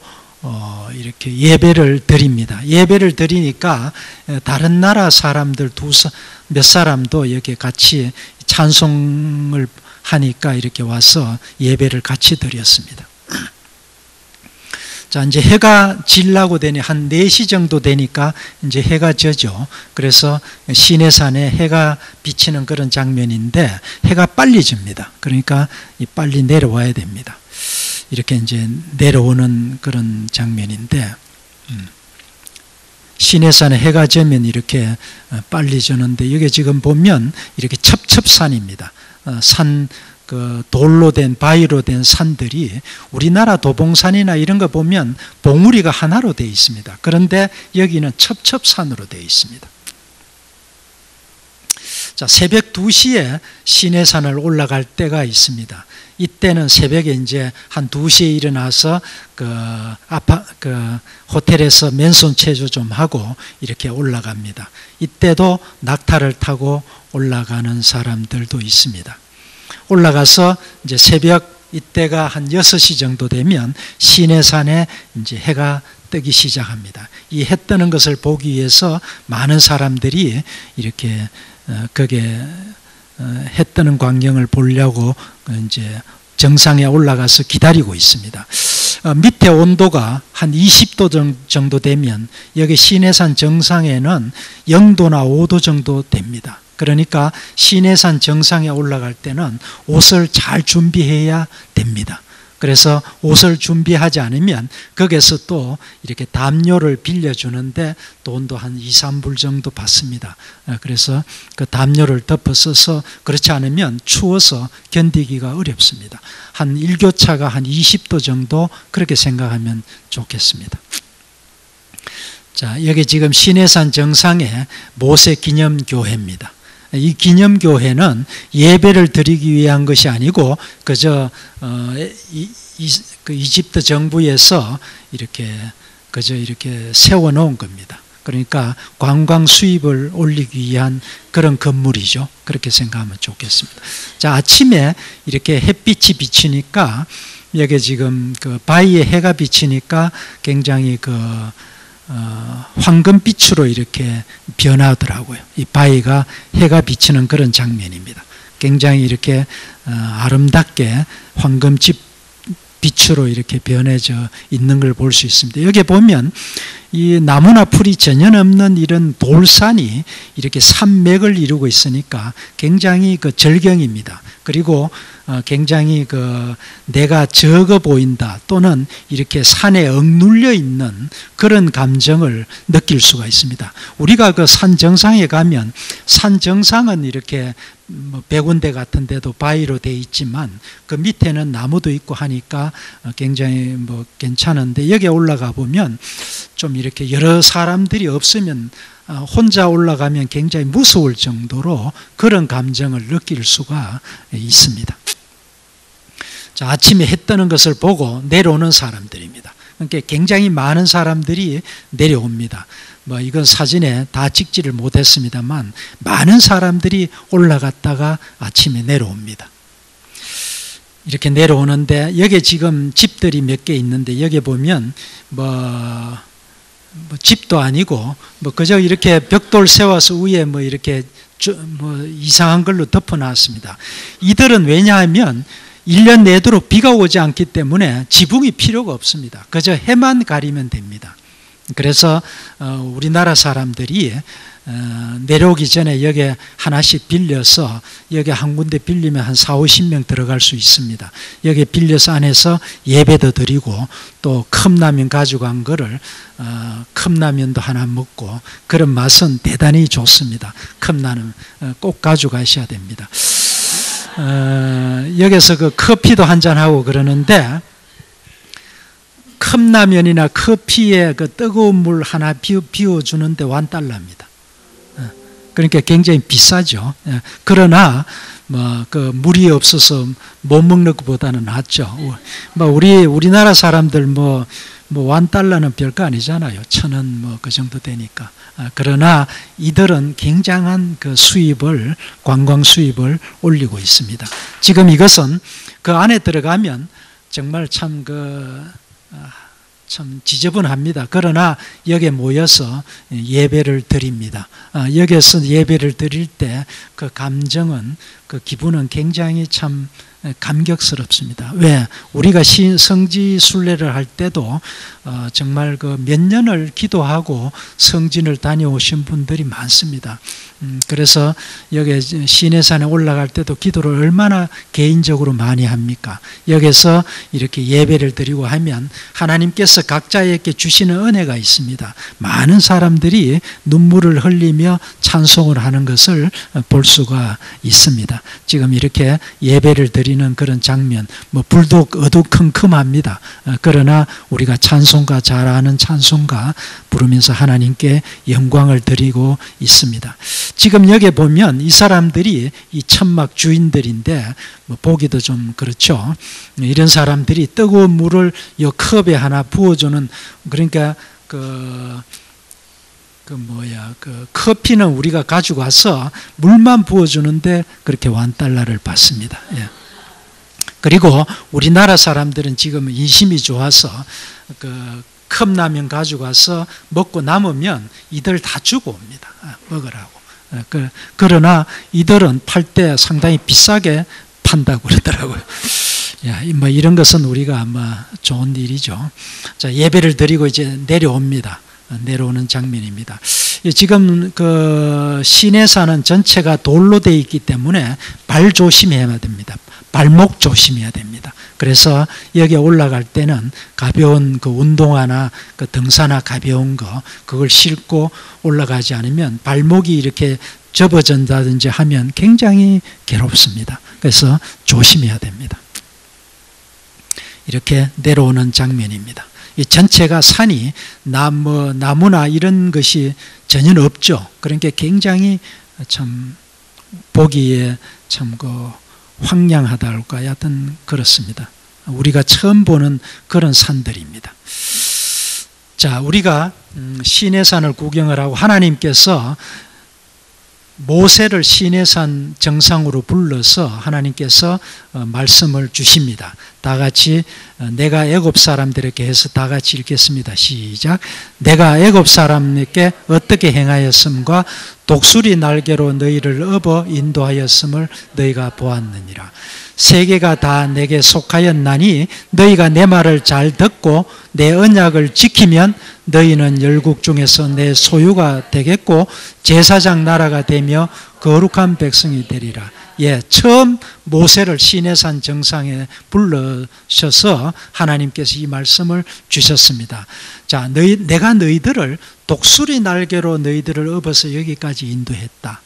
이렇게 예배를 드립니다. 예배를 드리니까 다른 나라 사람들 몇 사람도 여기 같이 찬송을 하니까 이렇게 와서 예배를 같이 드렸습니다. 자, 이제 해가 질라고 되니 한 4시 정도 되니까 이제 해가 져죠. 그래서 시내산에 해가 비치는 그런 장면인데 해가 빨리 집니다. 그러니까 빨리 내려와야 됩니다. 이렇게 이제 내려오는 그런 장면인데 시내산에 해가 지면 이렇게 빨리 지는데 여기 지금 보면 이렇게 첩첩산입니다. 돌로 된, 바위로 된 산들이 우리나라 도봉산이나 이런 거 보면 봉우리가 하나로 되어 있습니다. 그런데 여기는 첩첩산으로 되어 있습니다. 자, 새벽 2시에 시내산을 올라갈 때가 있습니다. 이때는 새벽에 이제 한 2시에 일어나서 호텔에서 맨손 체조 좀 하고 이렇게 올라갑니다. 이때도 낙타를 타고 올라가는 사람들도 있습니다. 올라가서 이제 새벽 이때가 한 6시 정도 되면 시내산에 이제 해가 뜨기 시작합니다. 이 해 뜨는 것을 보기 위해서 많은 사람들이 이렇게 거기에 해 뜨는 광경을 보려고 이제 정상에 올라가서 기다리고 있습니다. 밑에 온도가 한 20도 정도 되면 여기 시내산 정상에는 0도나 5도 정도 됩니다. 그러니까 시내산 정상에 올라갈 때는 옷을 잘 준비해야 됩니다. 그래서 옷을 준비하지 않으면 거기서 또 이렇게 담요를 빌려주는데 돈도 한 2, 3불 정도 받습니다. 그래서 그 담요를 덮어 써서 그렇지 않으면 추워서 견디기가 어렵습니다. 한 일교차가 한 20도 정도 그렇게 생각하면 좋겠습니다. 자, 여기 지금 시내산 정상에 모세 기념교회입니다. 이 기념교회는 예배를 드리기 위한 것이 아니고 그저 이집트 정부에서 그저 이렇게 세워놓은 겁니다. 그러니까 관광 수입을 올리기 위한 그런 건물이죠. 그렇게 생각하면 좋겠습니다. 자, 아침에 이렇게 햇빛이 비치니까 여기 지금 그 바위에 해가 비치니까 굉장히 황금빛으로 이렇게 변하더라고요. 이 바위가 해가 비치는 그런 장면입니다. 굉장히 이렇게 아름답게 황금빛 빛으로 이렇게 변해져 있는 걸 볼 수 있습니다. 여기 보면 이 나무나 풀이 전혀 없는 이런 돌산이 이렇게 산맥을 이루고 있으니까 굉장히 절경입니다. 그리고 굉장히 내가 적어 보인다 또는 이렇게 산에 억눌려 있는 그런 감정을 느낄 수가 있습니다. 우리가 그 산 정상에 가면 산 정상은 이렇게 백운대 같은 데도 바위로 되어 있지만 그 밑에는 나무도 있고 하니까 굉장히 괜찮은데 여기 올라가 보면 좀 이렇게 여러 사람들이 없으면 혼자 올라가면 굉장히 무서울 정도로 그런 감정을 느낄 수가 있습니다. 자, 아침에 해 뜨는 것을 보고 내려오는 사람들입니다. 그러니까 굉장히 많은 사람들이 내려옵니다. 이건 사진에 다 찍지를 못했습니다만 많은 사람들이 올라갔다가 아침에 내려옵니다. 이렇게 내려오는데 여기 지금 집들이 몇 개 있는데 여기 보면 집도 아니고 그저 이렇게 벽돌 세워서 위에 이렇게 이상한 걸로 덮어놨습니다. 이들은 왜냐하면 1년 내도록 비가 오지 않기 때문에 지붕이 필요가 없습니다. 그저 해만 가리면 됩니다. 그래서 우리나라 사람들이 내려오기 전에 여기 하나씩 빌려서 여기 한 군데 빌리면 한 4, 50명 들어갈 수 있습니다. 여기 빌려서 안에서 예배도 드리고 또 컵라면 가져간 거를 컵라면도 하나 먹고 그런 맛은 대단히 좋습니다. 컵라면 꼭 가져가셔야 됩니다. 여기서 그 커피도 한잔하고 그러는데 컵라면이나 커피에 그 뜨거운 물 하나 비워주는데 $1입니다. 그러니까 굉장히 비싸죠. 그러나 그 물이 없어서 못 먹는 것보다는 낫죠. 우리나라 사람들 $1는 별거 아니잖아요. 1,000원 그 정도 되니까. 그러나 이들은 굉장한 그 수입을 관광 수입을 올리고 있습니다. 지금 이것은 그 안에 들어가면 정말 참 지저분합니다. 그러나 여기에 모여서 예배를 드립니다. 여기에서 예배를 드릴 때 그 감정은 그 기분은 굉장히 참 감격스럽습니다. 왜? 우리가 성지 순례를 할 때도 정말 그 몇 년을 기도하고 성진을 다녀오신 분들이 많습니다. 그래서 여기 시내산에 올라갈 때도 기도를 얼마나 개인적으로 많이 합니까? 여기서 이렇게 예배를 드리고 하면 하나님께서 각자에게 주시는 은혜가 있습니다. 많은 사람들이 눈물을 흘리며 찬송을 하는 것을 볼 수가 있습니다. 지금 이렇게 예배를 드리는 그런 장면, 불도 어두컴컴합니다. 그러나 우리가 찬송가 잘하는 찬송가 부르면서 하나님께 영광을 드리고 있습니다. 지금 여기 보면 이 사람들이 이 천막 주인들인데 보기도 좀 그렇죠. 이런 사람들이 뜨거운 물을 이 컵에 하나 부어주는, 그러니까 커피는 우리가 가지고 와서 물만 부어주는데 그렇게 $1를 받습니다. 예. 그리고 우리나라 사람들은 지금 인심이 좋아서 컵라면 가지고 와서 먹고 남으면 이들 다 주고 옵니다. 먹으라고. 그러나 이들은 팔 때 상당히 비싸게 판다고 그러더라고요. 이런 것은 우리가 아마 좋은 일이죠. 자, 예배를 드리고 이제 내려옵니다. 내려오는 장면입니다. 지금 그 시내산은 전체가 돌로 되어 있기 때문에 발 조심해야 됩니다. 발목 조심해야 됩니다. 그래서 여기 올라갈 때는 가벼운 그 운동화나 그 등산화 가벼운 거 그걸 신고 올라가지 않으면 발목이 이렇게 접어진다든지 하면 굉장히 괴롭습니다. 그래서 조심해야 됩니다. 이렇게 내려오는 장면입니다. 이 전체가 산이 나무나 이런 것이 전혀 없죠. 그러니까 굉장히 참 보기에 참 그 황량하다 할까 하여튼 그렇습니다. 우리가 처음 보는 그런 산들입니다. 자, 우리가 시내산을 구경을 하고 하나님께서 모세를 시내산 정상으로 불러서 하나님께서 말씀을 주십니다. 다 같이 내가 애굽 사람들에게 해서 다 같이 읽겠습니다. 시작. 내가 애굽 사람에게 어떻게 행하였음과 독수리 날개로 너희를 업어 인도하였음을 너희가 보았느니라. 세계가 다 내게 속하였나니 너희가 내 말을 잘 듣고 내 언약을 지키면 너희는 열국 중에서 내 소유가 되겠고 제사장 나라가 되며 거룩한 백성이 되리라. 예, 처음 모세를 시내산 정상에 불러셔서 하나님께서 이 말씀을 주셨습니다. 자, 내가 너희들을 독수리 날개로 너희들을 업어서 여기까지 인도했다.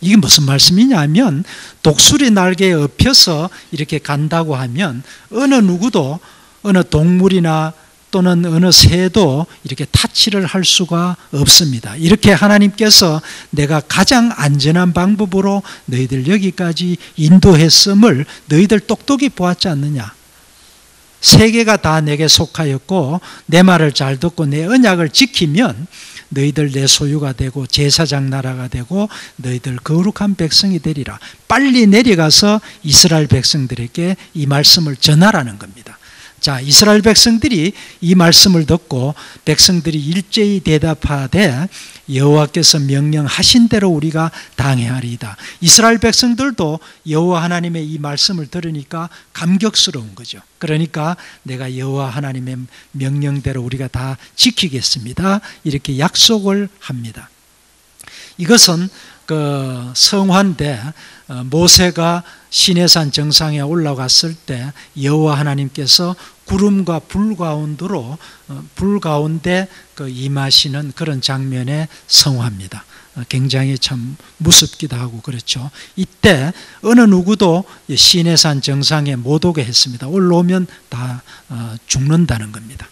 이게 무슨 말씀이냐 하면 독수리 날개에 업혀서 이렇게 간다고 하면 어느 누구도 어느 동물이나 또는 어느 새도 이렇게 타치를 할 수가 없습니다. 이렇게 하나님께서 내가 가장 안전한 방법으로 너희들 여기까지 인도했음을 너희들 똑똑히 보았지 않느냐. 세계가 다 내게 속하였고 내 말을 잘 듣고 내 언약을 지키면 너희들 내 소유가 되고 제사장 나라가 되고 너희들 거룩한 백성이 되리라. 빨리 내려가서 이스라엘 백성들에게 이 말씀을 전하라는 겁니다. 자, 이스라엘 백성들이 이 말씀을 듣고 백성들이 일제히 대답하되 여호와께서 명령하신 대로 우리가 당해하리이다. 이스라엘 백성들도 여호와 하나님의 이 말씀을 들으니까 감격스러운 거죠. 그러니까 내가 여호와 하나님의 명령대로 우리가 다 지키겠습니다. 이렇게 약속을 합니다. 이것은 그 성화인데 모세가 시내산 정상에 올라갔을 때 여호와 하나님께서 구름과 불 가운데 그 임하시는 그런 장면의 성화입니다. 굉장히 참 무섭기도 하고 그렇죠. 이때 어느 누구도 시내산 정상에 못 오게 했습니다. 올라오면 다 죽는다는 겁니다.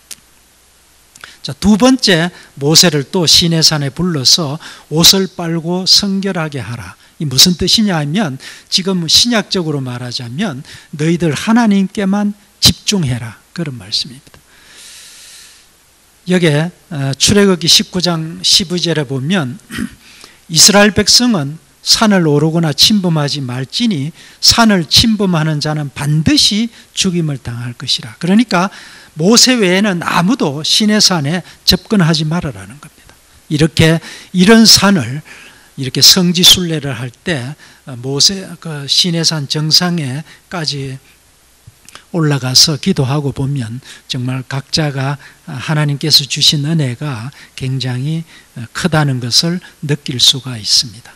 자, 두 번째 모세를 또 시내산에 불러서 옷을 빨고 성결하게 하라. 이 무슨 뜻이냐 하면 지금 신약적으로 말하자면 너희들 하나님께만 집중해라. 그런 말씀입니다. 여기에 출애굽기 19장 12절에 보면 이스라엘 백성은 산을 오르거나 침범하지 말지니 산을 침범하는 자는 반드시 죽임을 당할 것이라. 그러니까 모세 외에는 아무도 시내산에 접근하지 말아라는 겁니다. 이런 산을 이렇게 성지순례를 할 때 모세 그 시내산 정상에까지 올라가서 기도하고 보면 정말 각자가 하나님께서 주신 은혜가 굉장히 크다는 것을 느낄 수가 있습니다.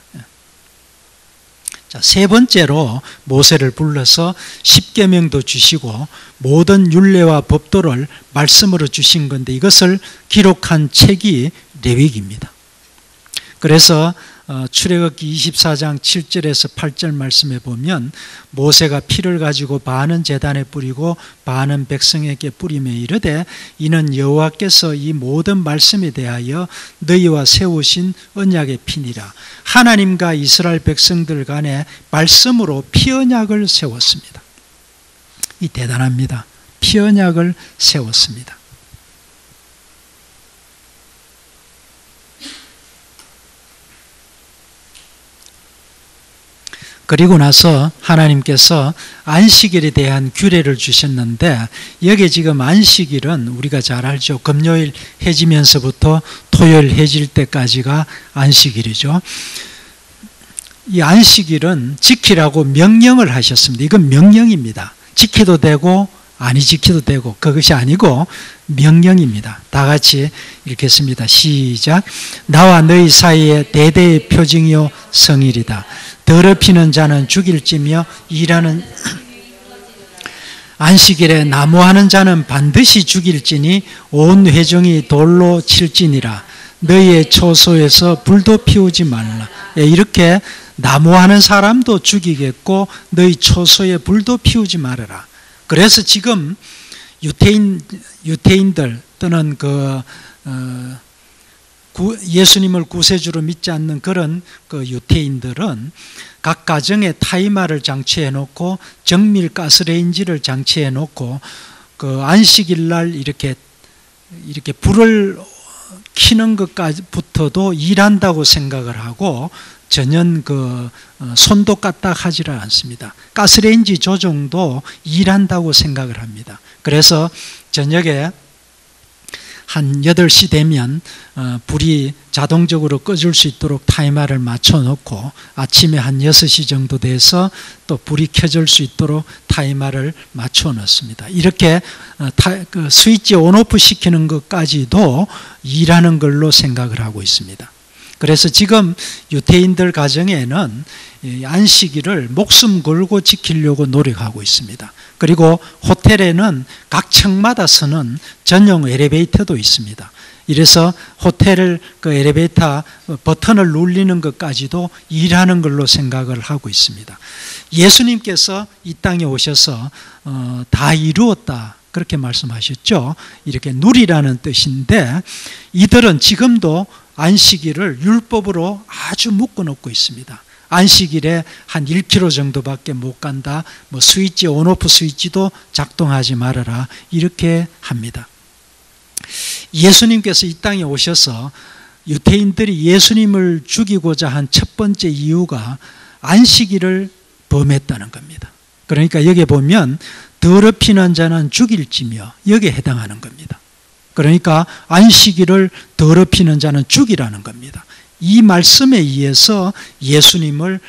자, 세 번째로 모세를 불러서 십계명도 주시고 모든 율례와 법도를 말씀으로 주신 건데 이것을 기록한 책이 레위기입니다. 그래서 출애굽기 24장 7절에서 8절 말씀에 보면 모세가 피를 가지고 반은 제단에 뿌리고 반은 백성에게 뿌리며 이르되 이는 여호와께서 이 모든 말씀에 대하여 너희와 세우신 언약의 피니라. 하나님과 이스라엘 백성들 간에 말씀으로 피언약을 세웠습니다. 이 대단합니다. 피언약을 세웠습니다. 그리고 나서 하나님께서 안식일에 대한 규례를 주셨는데 여기 지금 안식일은 우리가 잘 알죠. 금요일 해지면서부터 토요일 해질 때까지가 안식일이죠. 이 안식일은 지키라고 명령을 하셨습니다. 이건 명령입니다. 지켜도 되고 아니 지켜도 되고 그것이 아니고 명령입니다. 다 같이 읽겠습니다. 시작. 나와 너희 사이에 대대의 표징이요 성일이다. 더럽히는 자는 죽일지며 일하는 안식일에 나무하는 자는 반드시 죽일지니 온 회중이 돌로 칠지니라. 너희의 초소에서 불도 피우지 말라. 이렇게 나무하는 사람도 죽이겠고 너희 초소에 불도 피우지 말아라. 그래서 지금 유태인들 또는 예수님을 구세주로 믿지 않는 그런 유태인들은 각 가정에 타이마를 장치해 놓고 정밀 가스레인지를 장치해 놓고 안식일 날 이렇게 불을 켜는 것까지부터도 일한다고 생각을 하고 전혀 손도 까딱하지를 않습니다. 가스레인지 조정도 일한다고 생각을 합니다. 그래서 저녁에 한 8시 되면 불이 자동적으로 꺼질 수 있도록 타이머를 맞춰놓고 아침에 한 6시 정도 돼서 또 불이 켜질 수 있도록 타이머를 맞춰놓습니다. 이렇게 스위치 온오프 시키는 것까지도 일하는 걸로 생각을 하고 있습니다. 그래서 지금 유태인들 가정에는 안식일을 목숨 걸고 지키려고 노력하고 있습니다. 그리고 호텔에는 각 층마다 서는 전용 엘리베이터도 있습니다. 이래서 호텔 엘리베이터 버튼을 눌리는 것까지도 일하는 걸로 생각을 하고 있습니다. 예수님께서 이 땅에 오셔서 다 이루었다 그렇게 말씀하셨죠. 이렇게 누리라는 뜻인데 이들은 지금도 안식일을 율법으로 아주 묶어놓고 있습니다. 안식일에 한 1km 정도밖에 못 간다. 스위치 온오프 스위치도 작동하지 말아라. 이렇게 합니다. 예수님께서 이 땅에 오셔서 유태인들이 예수님을 죽이고자 한 첫 번째 이유가 안식일을 범했다는 겁니다. 그러니까 여기 보면 더럽히는 자는 죽일지며 여기에 해당하는 겁니다. 그러니까 안식일을 더럽히는 자는 죽이라는 겁니다. 이 말씀에 의해서 예수님을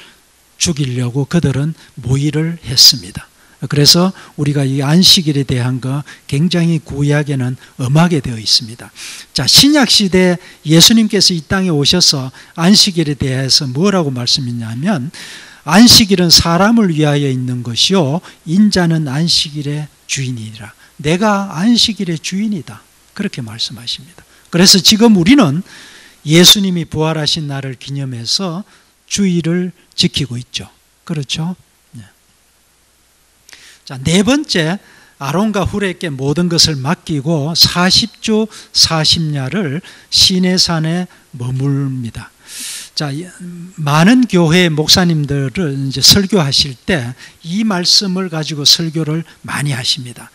죽이려고 그들은 모의를 했습니다. 그래서 우리가 이 안식일에 대한 거 굉장히 구약에는 엄하게 되어 있습니다. 자, 신약시대 예수님께서 이 땅에 오셔서 안식일에 대해서 뭐라고 말씀했냐면 안식일은 사람을 위하여 있는 것이요 인자는 안식일의 주인이라. 내가 안식일의 주인이다. 그렇게 말씀하십니다. 그래서 지금 우리는 예수님이 부활하신 날을 기념해서 주일을 지키고 있죠. 그렇죠? 네. 자, 네 번째, 아론과 훌에게 모든 것을 맡기고 40주 40야를 시내산에 머뭅니다. 자, 많은 교회 목사님들은 이제 설교하실 때 이 말씀을 가지고 설교를 많이 하십니다.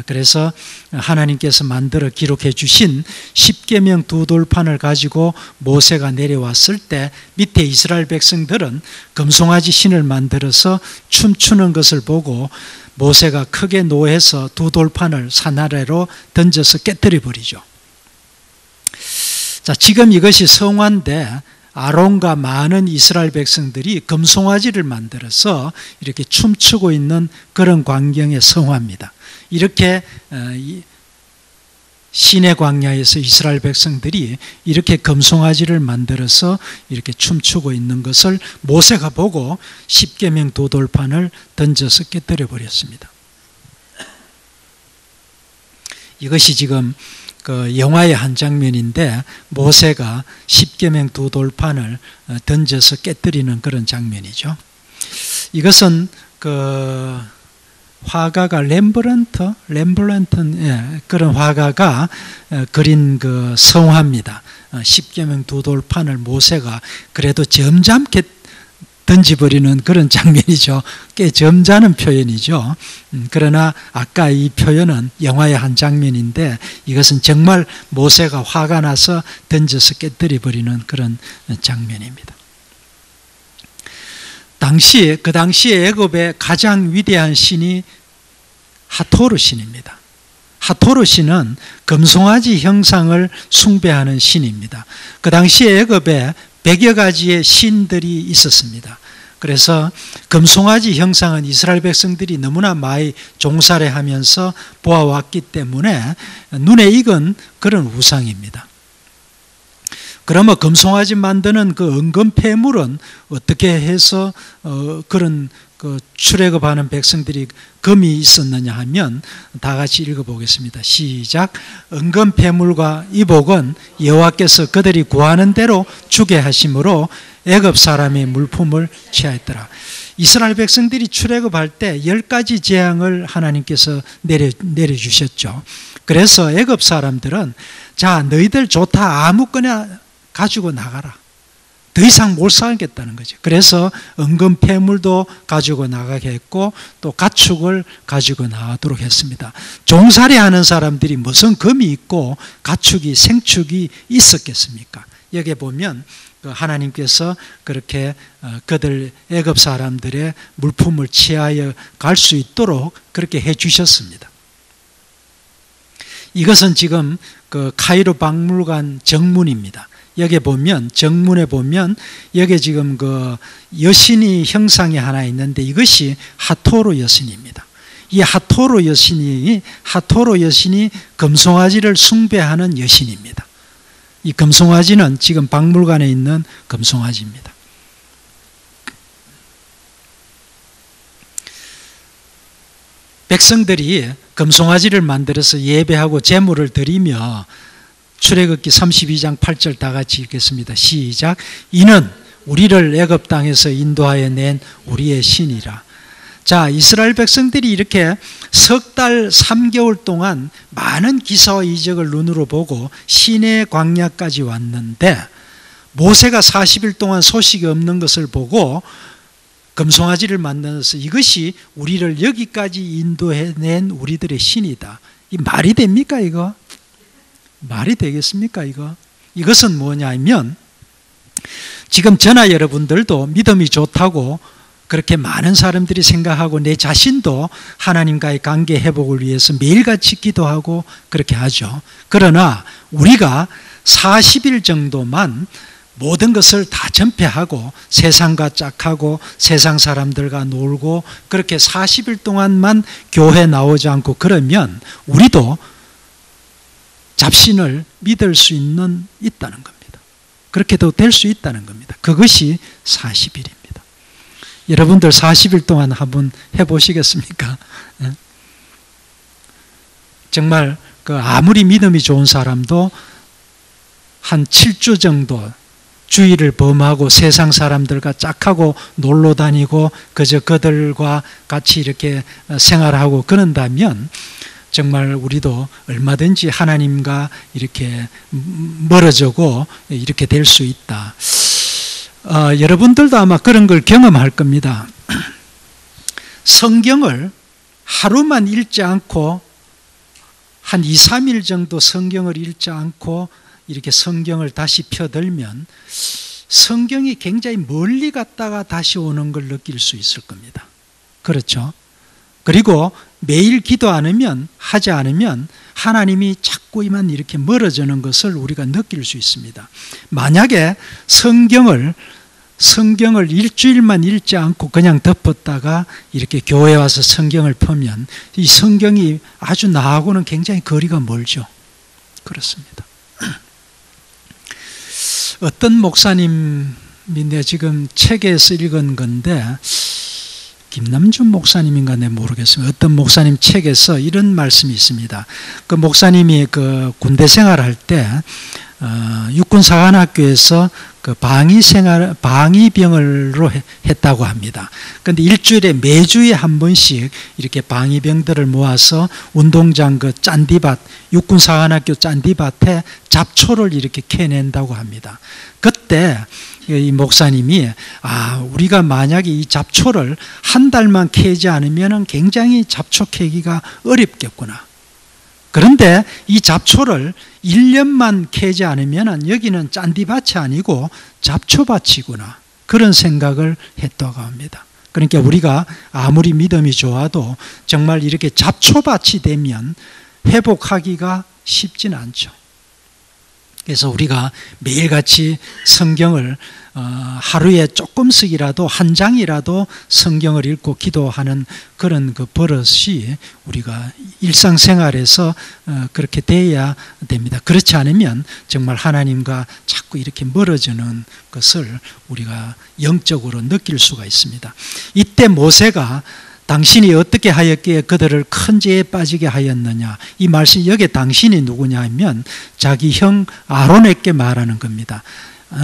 그래서 하나님께서 만들어 기록해 주신 십계명 두 돌판을 가지고 모세가 내려왔을 때 밑에 이스라엘 백성들은 금송아지 신을 만들어서 춤추는 것을 보고 모세가 크게 노해서 두 돌판을 산 아래로 던져서 깨뜨려 버리죠. 자, 지금 이것이 성화인데 아론과 많은 이스라엘 백성들이 금송아지를 만들어서 이렇게 춤추고 있는 그런 광경의 성화입니다. 이렇게 시내 광야에서 이스라엘 백성들이 이렇게 금송아지를 만들어서 이렇게 춤추고 있는 것을 모세가 보고 십계명 두 돌판을 던져서 깨뜨려 버렸습니다. 이것이 지금 영화의 한 장면인데 모세가 십계명 두 돌판을 던져서 깨뜨리는 그런 장면이죠. 이것은 화가가 렘브란트 그런 화가가 그린 성화입니다. 십계명 두 돌판을 모세가 그래도 점잖게 던지버리는 그런 장면이죠. 꽤 점잖은 표현이죠. 그러나 아까 이 표현은 영화의 한 장면인데 이것은 정말 모세가 화가 나서 던져서 깨뜨려버리는 그런 장면입니다. 그 당시에 애굽의 가장 위대한 신이 하토르 신입니다. 하토르 신은 금송아지 형상을 숭배하는 신입니다. 그 당시에 애굽에 100여 가지의 신들이 있었습니다. 그래서 금송아지 형상은 이스라엘 백성들이 너무나 많이 종살이하면서 보아왔기 때문에 눈에 익은 그런 우상입니다. 그러면 금송아지 만드는 그 은금 폐물은 어떻게 해서 그런 그 출애굽하는 백성들이 금이 있었느냐 하면 다 같이 읽어보겠습니다. 시작. 은금 폐물과 이복은 여호와께서 그들이 구하는 대로 주게 하심으로 애굽 사람의 물품을 취하였더라. 이스라엘 백성들이 출애굽할 때 10가지 재앙을 하나님께서 내려주셨죠. 그래서 애굽 사람들은 자, 너희들 좋다, 아무거나 가지고 나가라. 더 이상 못 살겠다는 거죠. 그래서 은금 폐물도 가지고 나가게 했고 또 가축을 가지고 나가도록 했습니다. 종살이 하는 사람들이 무슨 금이 있고 가축이 생축이 있었겠습니까? 여기 보면 하나님께서 그렇게 그들 애굽 사람들의 물품을 취하여 갈 수 있도록 그렇게 해 주셨습니다. 이것은 지금 그 카이로 박물관 정문입니다. 여기 보면 정문에 보면 여기 지금 그 여신이 형상이 하나 있는데 이것이 하토로 여신입니다. 이 하토로 여신이 금송아지를 숭배하는 여신입니다. 이 금송아지는 지금 박물관에 있는 금송아지입니다. 백성들이 금송아지를 만들어서 예배하고 제물을 드리며 출애굽기 32장 8절 다 같이 읽겠습니다. 시작. 이는 우리를 애굽 땅에서 인도하여 낸 우리의 신이라. 자, 이스라엘 백성들이 이렇게 석 달 3개월 동안 많은 기사와 이적을 눈으로 보고 시내 광야까지 왔는데 모세가 40일 동안 소식이 없는 것을 보고 금송아지를 만나서 이것이 우리를 여기까지 인도해낸 우리들의 신이다. 이 말이 됩니까 이거? 말이 되겠습니까 이거? 이것은 뭐냐면 지금 저나 여러분들도 믿음이 좋다고 그렇게 많은 사람들이 생각하고 내 자신도 하나님과의 관계 회복을 위해서 매일같이 기도하고 그렇게 하죠. 그러나 우리가 40일 정도만 모든 것을 다 전폐하고 세상과 짝하고 세상 사람들과 놀고 그렇게 40일 동안만 교회 나오지 않고 그러면 우리도 잡신을 믿을 수 있다는 겁니다. 그렇게도 될 수 있다는 겁니다. 그것이 40일입니다. 여러분들 40일 동안 한번 해보시겠습니까? 정말 아무리 믿음이 좋은 사람도 한 7주 정도 주의를 범하고 세상 사람들과 짝하고 놀러 다니고 그저 그들과 같이 이렇게 생활하고 그런다면 정말 우리도 얼마든지 하나님과 이렇게 멀어지고 이렇게 될 수 있다. 여러분들도 아마 그런 걸 경험할 겁니다. 성경을 하루만 읽지 않고 한 2, 3일 정도 성경을 읽지 않고 이렇게 성경을 다시 펴들면 성경이 굉장히 멀리 갔다가 다시 오는 걸 느낄 수 있을 겁니다. 그렇죠? 그리고 매일 하지 않으면 하나님이 자꾸만 이렇게 멀어지는 것을 우리가 느낄 수 있습니다. 만약에 성경을 일주일만 읽지 않고 그냥 덮었다가 이렇게 교회 와서 성경을 펴면 이 성경이 아주 나하고는 굉장히 거리가 멀죠. 그렇습니다. 어떤 목사님인데 지금 책에서 읽은 건데 김남준 목사님인가 모르겠습니다. 어떤 목사님 책에서 이런 말씀이 있습니다. 그 목사님이 그 군대 생활할 때 육군사관학교에서 그 방위병을로 했다고 합니다. 그런데 일주일에 매주에 한 번씩 이렇게 방위병들을 모아서 운동장 그 짠디밭, 육군사관학교 짠디밭에 잡초를 이렇게 캐낸다고 합니다. 그때 이 목사님이 우리가 만약에 이 잡초를 한 달만 캐지 않으면 굉장히 잡초 캐기가 어렵겠구나. 그런데 이 잡초를 1년만 캐지 않으면 여기는 짠디밭이 아니고 잡초밭이구나. 그런 생각을 했다고 합니다. 그러니까 우리가 아무리 믿음이 좋아도 정말 이렇게 잡초밭이 되면 회복하기가 쉽진 않죠. 그래서 우리가 매일같이 성경을 하루에 조금씩이라도 한 장이라도 성경을 읽고 기도하는 그런 그 버릇이 우리가 일상생활에서 그렇게 돼야 됩니다. 그렇지 않으면 정말 하나님과 자꾸 이렇게 멀어지는 것을 우리가 영적으로 느낄 수가 있습니다. 이때 모세가 당신이 어떻게 하였기에 그들을 큰 죄에 빠지게 하였느냐, 이 말씀 여기에 당신이 누구냐 하면 자기 형 아론에게 말하는 겁니다.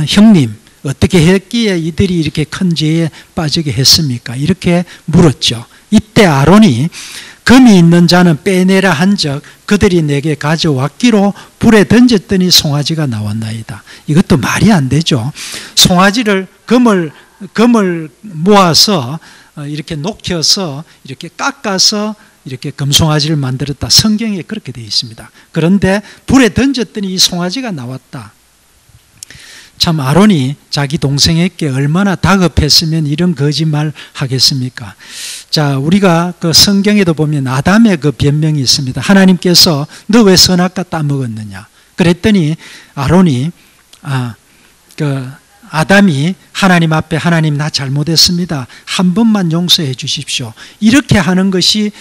형님, 어떻게 했기에 이들이 이렇게 큰 죄에 빠지게 했습니까? 이렇게 물었죠. 이때 아론이 금이 있는 자는 빼내라 한적 그들이 내게 가져왔기로 불에 던졌더니 송아지가 나왔나이다. 이것도 말이 안 되죠. 송아지를 금을 모아서 이렇게 녹여서 이렇게 깎아서 이렇게 금송아지를 만들었다. 성경에 그렇게 되어 있습니다. 그런데 불에 던졌더니 이 송아지가 나왔다. 참 아론이 자기 동생에게 얼마나 다급했으면 이런 거짓말 하겠습니까? 자, 우리가 그 성경에도 보면 아담의 그 변명이 있습니다. 하나님께서 너 왜 선악과 따먹었느냐? 그랬더니 아론이 아담이 하나님 앞에 하나님 나 잘못했습니다. 한 번만 용서해 주십시오. 이렇게 하는 것이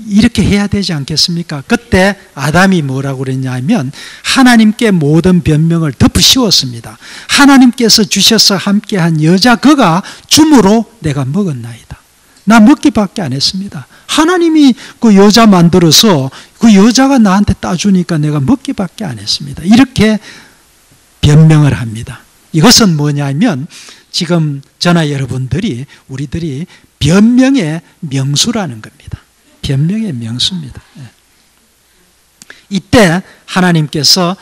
이렇게 해야 되지 않겠습니까? 그때 아담이 뭐라고 그랬냐면 하나님께 모든 변명을 덮으씌웠습니다. 하나님께서 주셔서 함께한 여자 그가 줌으로 내가 먹었나이다. 나 먹기밖에 안 했습니다. 하나님이 그 여자 만들어서 그 여자가 나한테 따주니까 내가 먹기밖에 안 했습니다. 이렇게 변명을 합니다. 이것은 뭐냐면 지금 저나 여러분들이 우리들이 변명의 명수라는 겁니다. 변명의 명수입니다. 이때 하나님께서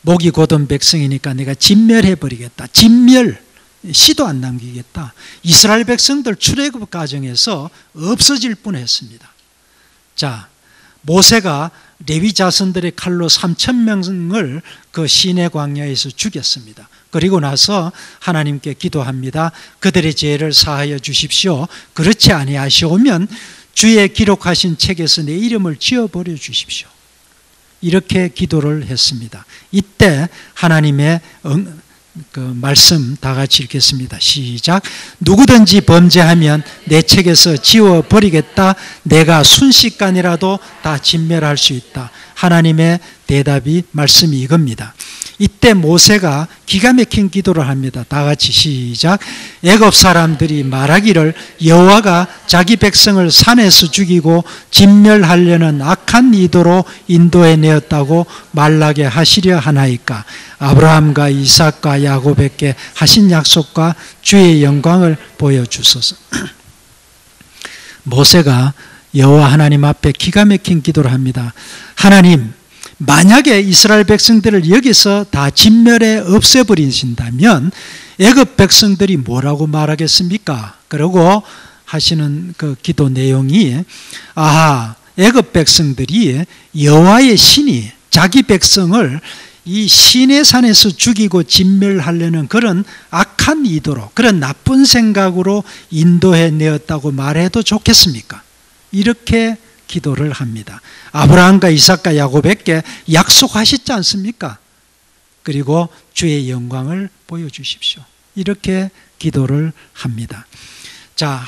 목이 곧은 백성이니까 내가 진멸해버리겠다. 진멸, 씨도 안 남기겠다. 이스라엘 백성들 출애굽 과정에서 없어질 뻔했습니다. 자, 모세가 레위 자손들의 칼로 3,000명을 그 시내 광야에서 죽였습니다. 그리고 나서 하나님께 기도합니다. 그들의 죄를 사하여 주십시오. 그렇지 아니하시오면 주의 기록하신 책에서 내 이름을 지워버려 주십시오. 이렇게 기도를 했습니다. 이때 하나님의 그 말씀 다 같이 읽겠습니다. 시작. 누구든지 범죄하면 내 책에서 지워버리겠다. 내가 순식간이라도 다 진멸할 수 있다. 하나님의 대답이 말씀이 이겁니다. 이때 모세가 기가 막힌 기도를 합니다. 다 같이 시작. 애굽 사람들이 말하기를 여호와가 자기 백성을 산에서 죽이고 진멸하려는 악한 의도로 인도해 내었다고 말하게 하시려 하나이까. 아브라함과 이삭과 야곱에게 하신 약속과 주의 영광을 보여주소서. 모세가 여호와 하나님 앞에 기가 막힌 기도를 합니다. 하나님, 만약에 이스라엘 백성들을 여기서 다 진멸해 없애버리신다면 애굽 백성들이 뭐라고 말하겠습니까? 그러고 하시는 그 기도 내용이 애굽 백성들이 여호와의 신이 자기 백성을 이 시내산에서 죽이고 진멸하려는 그런 악한 의도로, 그런 나쁜 생각으로 인도해 내었다고 말해도 좋겠습니까? 이렇게 기도를 합니다. 아브라함과 이삭과 야곱에게 약속하셨지 않습니까? 그리고 주의 영광을 보여주십시오. 이렇게 기도를 합니다. 자,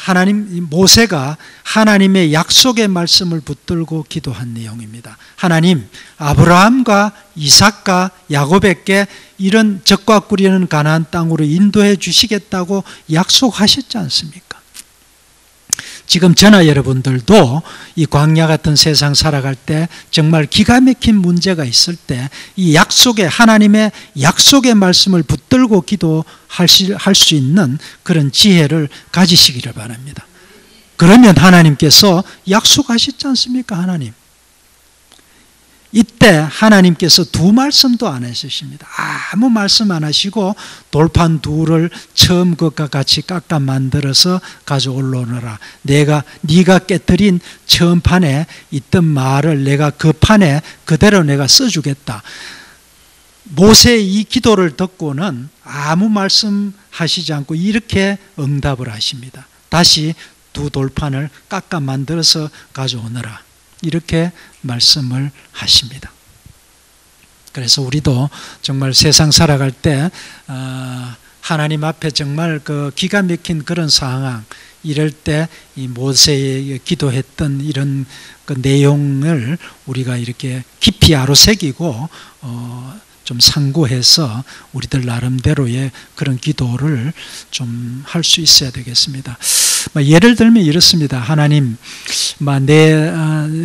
모세가 하나님의 약속의 말씀을 붙들고 기도한 내용입니다. 하나님, 아브라함과 이삭과 야곱에게 이런 적과 꿀이는 가나안 땅으로 인도해 주시겠다고 약속하셨지 않습니까? 지금 저나 여러분들도 이 광야 같은 세상 살아갈 때 정말 기가 막힌 문제가 있을 때 이 하나님의 약속의 말씀을 붙들고 기도할 수 있는 그런 지혜를 가지시기를 바랍니다. 그러면 하나님께서 약속하셨지 않습니까? 하나님. 이때 하나님께서 두 말씀도 안 하십니다. 아무 말씀 안 하시고 돌판 둘을 처음 것과 같이 깎아 만들어서 가져올라오너라. 네가 깨뜨린 처음 판에 있던 말을 내가 그 판에 그대로 내가 써주겠다. 모세의 이 기도를 듣고는 아무 말씀하시지 않고 이렇게 응답을 하십니다. 다시 두 돌판을 깎아 만들어서 가져오너라. 이렇게 말씀을 하십니다. 그래서 우리도 정말 세상 살아갈 때 하나님 앞에 정말 그 기가 막힌 그런 상황, 이럴 때 이 모세의 기도했던 이런 그 내용을 우리가 이렇게 깊이 아로새기고 좀 상고해서 우리들 나름대로의 그런 기도를 좀 할 수 있어야 되겠습니다. 예를 들면 이렇습니다. 하나님, 내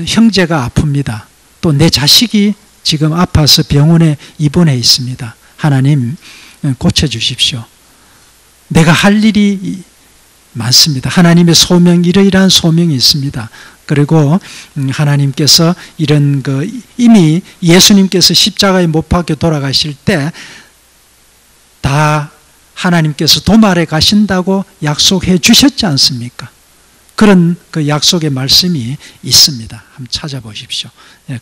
형제가 아픕니다. 또 내 자식이 지금 아파서 병원에 입원해 있습니다. 하나님, 고쳐주십시오. 내가 할 일이 많습니다. 하나님의 소명, 이러이러한 소명이 있습니다. 그리고 하나님께서 이런 이미 예수님께서 십자가에 못 박혀 돌아가실 때 다 하나님께서 도말에 가신다고 약속해 주셨지 않습니까? 그런 그 약속의 말씀이 있습니다. 한번 찾아보십시오.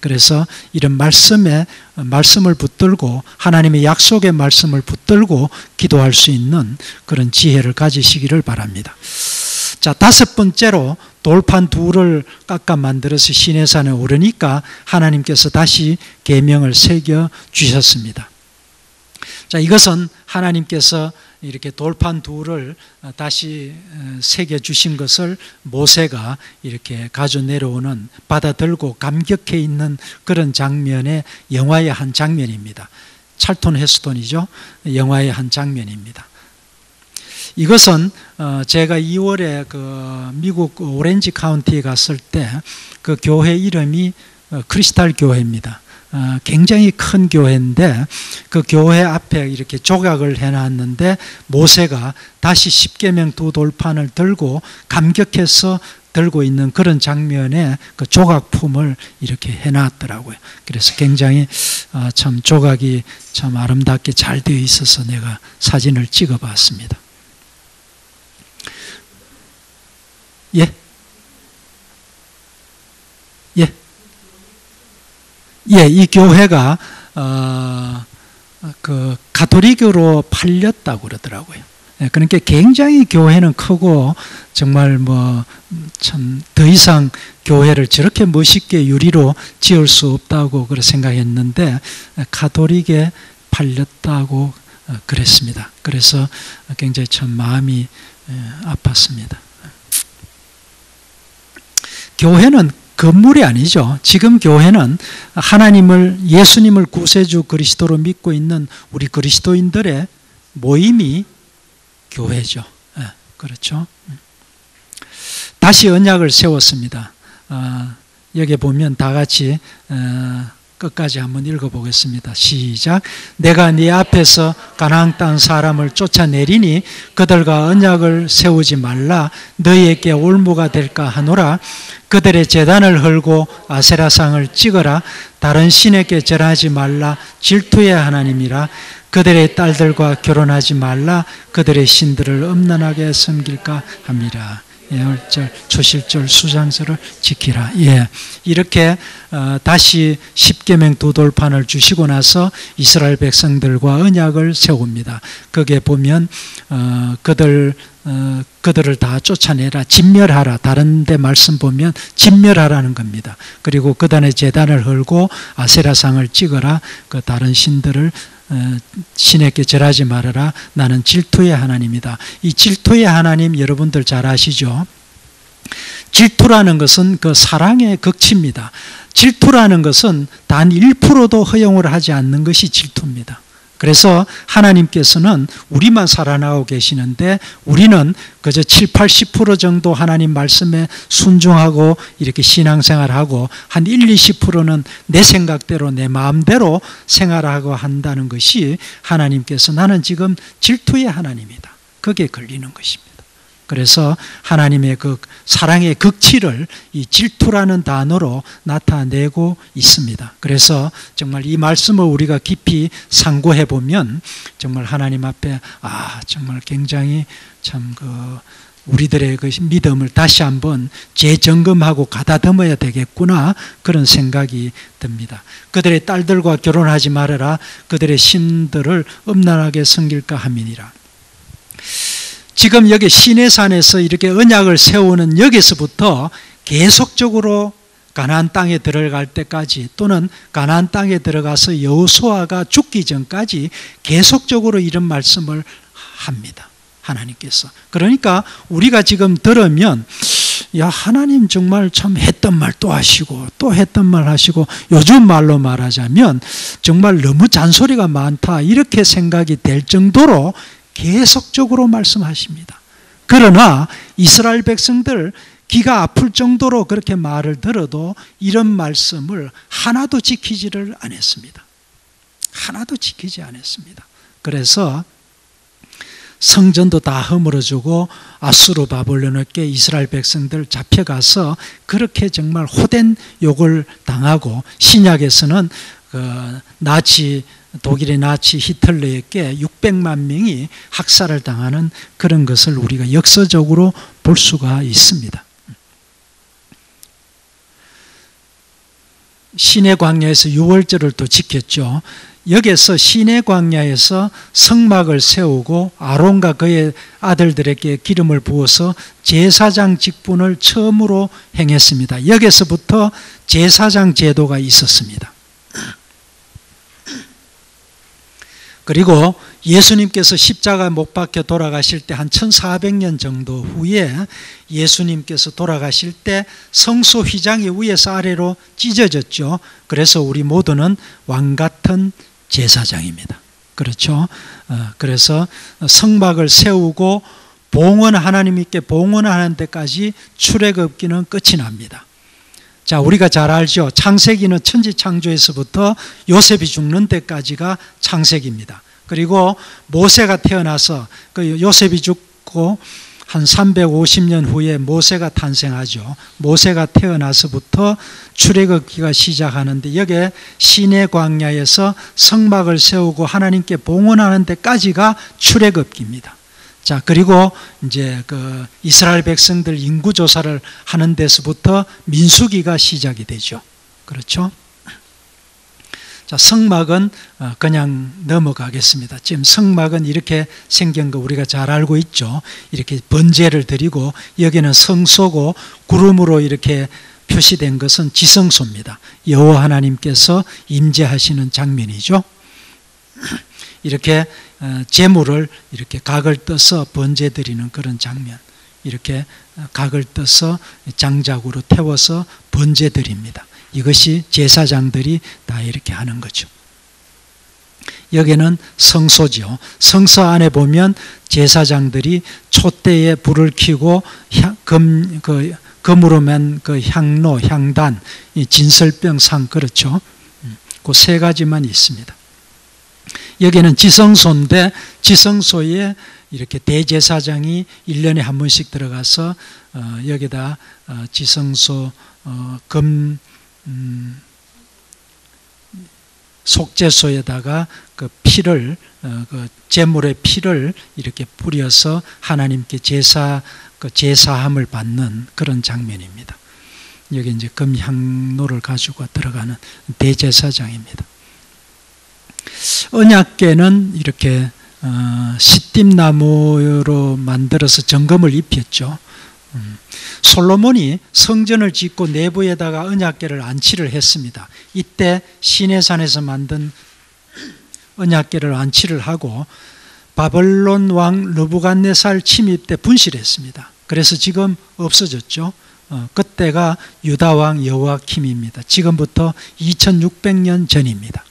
그래서 이런 말씀을 붙들고 하나님의 약속의 말씀을 붙들고 기도할 수 있는 그런 지혜를 가지시기를 바랍니다. 자, 다섯 번째로 돌판 둘을 깎아 만들어서 시내산에 오르니까 하나님께서 다시 계명을 새겨 주셨습니다. 자, 이것은 하나님께서 이렇게 돌판 둘을 다시 새겨 주신 것을 모세가 이렇게 가져 내려오는, 받아 들고 감격해 있는 그런 장면의 영화의 한 장면입니다. 찰톤 헤스톤이죠. 영화의 한 장면입니다. 이것은 제가 2월에 그 미국 오렌지 카운티에 갔을 때 그 교회 이름이 크리스탈 교회입니다. 굉장히 큰 교회인데 그 교회 앞에 이렇게 조각을 해놨는데 모세가 다시 십계명 두 돌판을 들고 감격해서 들고 있는 그런 장면에 그 조각품을 이렇게 해놨더라고요. 그래서 굉장히 참 조각이 참 아름답게 잘 되어 있어서 내가 사진을 찍어봤습니다. 예? 예? 예, 이 교회가 그 가톨릭으로 팔렸다고 그러더라고요. 그러니까 굉장히 교회는 크고 정말 뭐 참 더 이상 교회를 저렇게 멋있게 유리로 지을 수 없다고 그렇게 생각했는데 가톨릭에 팔렸다고 그랬습니다. 그래서 굉장히 참 마음이 아팠습니다. 교회는 건물이 아니죠. 지금 교회는 하나님을, 예수님을 구세주 그리스도로 믿고 있는 우리 그리스도인들의 모임이 교회죠. 그렇죠. 다시 언약을 세웠습니다. 여기 보면 다 같이 끝까지 한번 읽어보겠습니다. 시작. 내가 네 앞에서 가나안 땅 사람을 쫓아내리니 그들과 언약을 세우지 말라. 너희에게 올무가 될까 하노라. 그들의 제단을 헐고 아세라상을 찍어라. 다른 신에게 절하지 말라. 질투의 하나님이라. 그들의 딸들과 결혼하지 말라. 그들의 신들을 음란하게 섬길까 합니다. 예언절, 초실절, 수장절을 지키라. 예, 이렇게 다시 십계명 두 돌판을 주시고 나서 이스라엘 백성들과 언약을 세웁니다. 거기에 보면 그들을 다 쫓아내라, 진멸하라. 다른 데 말씀 보면 진멸하라는 겁니다. 그리고 그단의 제단을 헐고 아세라상을 찍어라. 그 다른 신들을 신에게 절하지 말아라. 나는 질투의 하나님이다. 이 질투의 하나님 여러분들 잘 아시죠? 질투라는 것은 그 사랑의 극치입니다. 질투라는 것은 단 1%도 허용을 하지 않는 것이 질투입니다. 그래서 하나님께서는 우리만 살아나고 계시는데 우리는 그저 7, 80% 정도 하나님 말씀에 순종하고 이렇게 신앙생활하고 한 1, 20%는 내 생각대로 내 마음대로 생활하고 한다는 것이 하나님께서 나는 지금 질투의 하나님이다. 그게 걸리는 것입니다. 그래서 하나님의 그 사랑의 극치를 이 질투라는 단어로 나타내고 있습니다. 그래서 정말 이 말씀을 우리가 깊이 상고해 보면 정말 하나님 앞에 정말 굉장히 참 우리들의 그 믿음을 다시 한번 재점검하고 가다듬어야 되겠구나, 그런 생각이 듭니다. 그들의 딸들과 결혼하지 말아라. 그들의 신들을 음란하게 섬길까 함이니라. 지금 여기 시내산에서 이렇게 언약을 세우는 여기서부터 계속적으로 가나안 땅에 들어갈 때까지 또는 가나안 땅에 들어가서 여호수아가 죽기 전까지 계속적으로 이런 말씀을 합니다. 하나님께서. 그러니까 우리가 지금 들으면 야, 하나님 정말 참 했던 말 또 하시고 또 했던 말 하시고, 요즘 말로 말하자면 정말 너무 잔소리가 많다 이렇게 생각이 될 정도로 계속적으로 말씀하십니다. 그러나 이스라엘 백성들 귀가 아플 정도로 그렇게 말을 들어도 이런 말씀을 하나도 지키지를 않았습니다. 하나도 지키지 않았습니다. 그래서 성전도 다 허물어주고 아수르 바벨론에게 이스라엘 백성들 잡혀가서 그렇게 정말 호된 욕을 당하고, 신약에서는 독일의 나치 히틀러에게 600만 명이 학살을 당하는 그런 것을 우리가 역사적으로 볼 수가 있습니다. 시내 광야에서 유월절을 또 지켰죠. 여기에서 시내 광야에서 성막을 세우고 아론과 그의 아들들에게 기름을 부어서 제사장 직분을 처음으로 행했습니다. 여기서부터 제사장 제도가 있었습니다. 그리고 예수님께서 십자가 못 박혀 돌아가실 때 한 1400년 정도 후에 예수님께서 돌아가실 때 성소 휘장이 위에서 아래로 찢어졌죠. 그래서 우리 모두는 왕 같은 제사장입니다. 그렇죠? 그래서 성막을 세우고 하나님께 봉헌하는 데까지 출애굽기는 끝이 납니다. 자, 우리가 잘 알죠. 창세기는 천지창조에서부터 요셉이 죽는 데까지가 창세기입니다. 그리고 모세가 태어나서 그 요셉이 죽고 한 350년 후에 모세가 탄생하죠. 모세가 태어나서부터 출애굽기가 시작하는데, 여기에 시내 광야에서 성막을 세우고 하나님께 봉헌하는 데까지가 출애굽기입니다. 자, 그리고 이제 그 이스라엘 백성들 인구 조사를 하는 데서부터 민수기가 시작이 되죠. 그렇죠? 자, 성막은 그냥 넘어가겠습니다. 지금 성막은 이렇게 생긴 거 우리가 잘 알고 있죠. 이렇게 번제를 드리고, 여기는 성소고 구름으로 이렇게 표시된 것은 지성소입니다. 여호와 하나님께서 임재하시는 장면이죠. 이렇게 제물을 이렇게 각을 떠서 번제 드리는 그런 장면, 이렇게 각을 떠서 장작으로 태워서 번제 드립니다. 이것이 제사장들이 다 이렇게 하는 거죠. 여기는 성소죠. 성소 안에 보면 제사장들이 촛대에 불을 켜고 금으로 맨 그 향로, 향단, 진설병상, 그렇죠. 그 세 가지만 있습니다. 여기는 지성소인데, 지성소에 이렇게 대제사장이 1년에 한 번씩 들어가서 여기다 지성소 속죄소에다가 그 피를, 그 제물의 피를 이렇게 뿌려서 하나님께 제사함을 받는 그런 장면입니다. 여기 이제 금향로를 가지고 들어가는 대제사장입니다. 언약궤는 이렇게 시띠나무로 만들어서 정금을 입혔죠. 솔로몬이 성전을 짓고 내부에다가 언약궤를 안치를 했습니다. 이때 시내산에서 만든 언약궤를 안치를 하고 바벨론 왕 느부갓네살 침입 때 분실했습니다. 그래서 지금 없어졌죠. 그때가 유다 왕 여호야킴입니다. 지금부터 2600년 전입니다.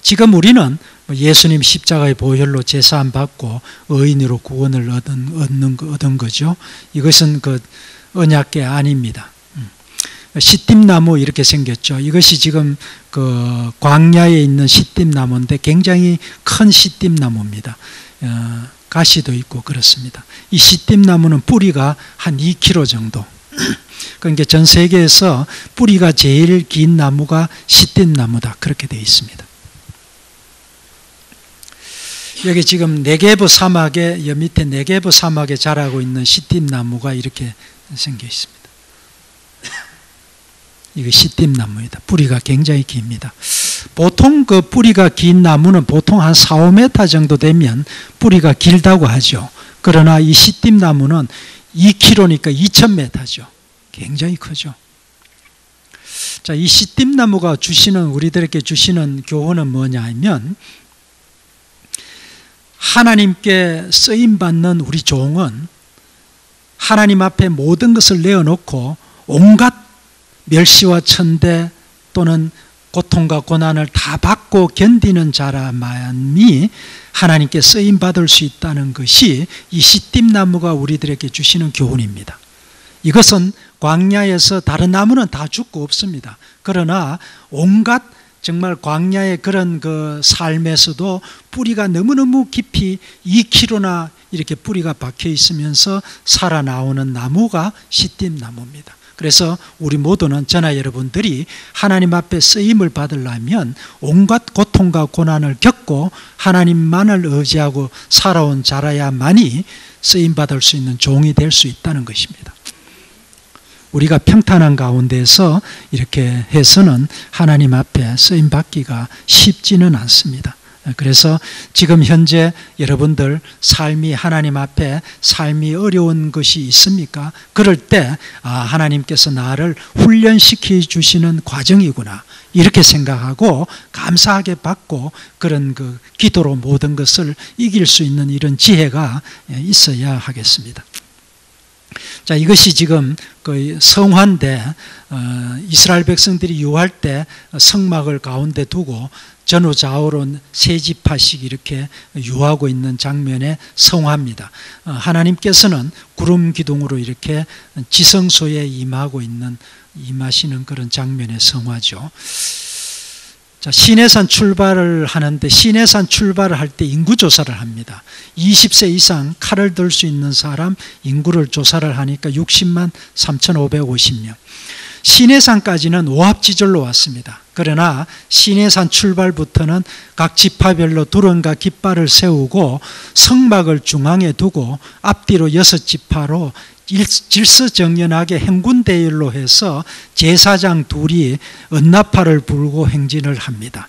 지금 우리는 예수님 십자가의 보혈로 제사함 받고 의인으로 구원을 얻은 거죠. 이것은 그 언약궤 아닙니다. 시띠나무 이렇게 생겼죠. 이것이 지금 그 광야에 있는 시띠나무인데 굉장히 큰 시띠나무입니다. 가시도 있고 그렇습니다. 이 시띠나무는 뿌리가 한 2km 정도. 그러니까 전 세계에서 뿌리가 제일 긴 나무가 시띠나무다, 그렇게 되어 있습니다. 여기 지금 네게브 사막에, 여 밑에 네게브 사막에 자라고 있는 시띠나무가 이렇게 생겨 있습니다. 이거 시띠나무입니다. 뿌리가 굉장히 깁니다. 보통 그 뿌리가 긴 나무는 보통 한 4, 5m 정도 되면 뿌리가 길다고 하죠. 그러나 이 시띠나무는 2km니까 2000m죠. 굉장히 크죠. 자, 이 시띠나무가 우리들에게 주시는 교훈은 뭐냐 하면, 하나님께 쓰임받는 우리 종은 하나님 앞에 모든 것을 내어놓고 온갖 멸시와 천대 또는 고통과 고난을 다 받고 견디는 자라만이 하나님께 쓰임받을 수 있다는 것이 이 시띠나무가 우리들에게 주시는 교훈입니다. 이것은 광야에서 다른 나무는 다 죽고 없습니다. 그러나 온갖 정말 광야의 그런 그 삶에서도 뿌리가 너무너무 깊이 2km나 이렇게 뿌리가 박혀 있으면서 살아나오는 나무가 시띠나무입니다. 그래서 우리 모두는, 저나 여러분들이 하나님 앞에 쓰임을 받으려면 온갖 고통과 고난을 겪고 하나님만을 의지하고 살아온 자라야만이 쓰임받을 수 있는 종이 될 수 있다는 것입니다. 우리가 평탄한 가운데서 이렇게 해서는 하나님 앞에 쓰임받기가 쉽지는 않습니다. 그래서 지금 현재 여러분들 삶이, 하나님 앞에 삶이 어려운 것이 있습니까? 그럴 때 하나님께서 나를 훈련시켜 주시는 과정이구나, 이렇게 생각하고 감사하게 받고 그런 그 기도로 모든 것을 이길 수 있는 이런 지혜가 있어야 하겠습니다. 자, 이것이 지금 그 성화인데, 이스라엘 백성들이 유할 때 성막을 가운데 두고 전후좌우로 세 지파씩 이렇게 유하고 있는 장면의 성화입니다. 하나님께서는 구름 기둥으로 이렇게 지성소에 임하시는 그런 장면의 성화죠. 자, 시내산 출발을 하는데, 시내산 출발을 할 때 인구 조사를 합니다. 20세 이상 칼을 들 수 있는 사람 인구를 조사를 하니까 60만 3,550명. 시내산까지는 오합지졸로 왔습니다. 그러나 시내산 출발부터는 각 지파별로 두런과 깃발을 세우고 성막을 중앙에 두고 앞뒤로 6지파로 질서정연하게 행군대열로 해서 제사장 둘이 언나팔을 불고 행진을 합니다.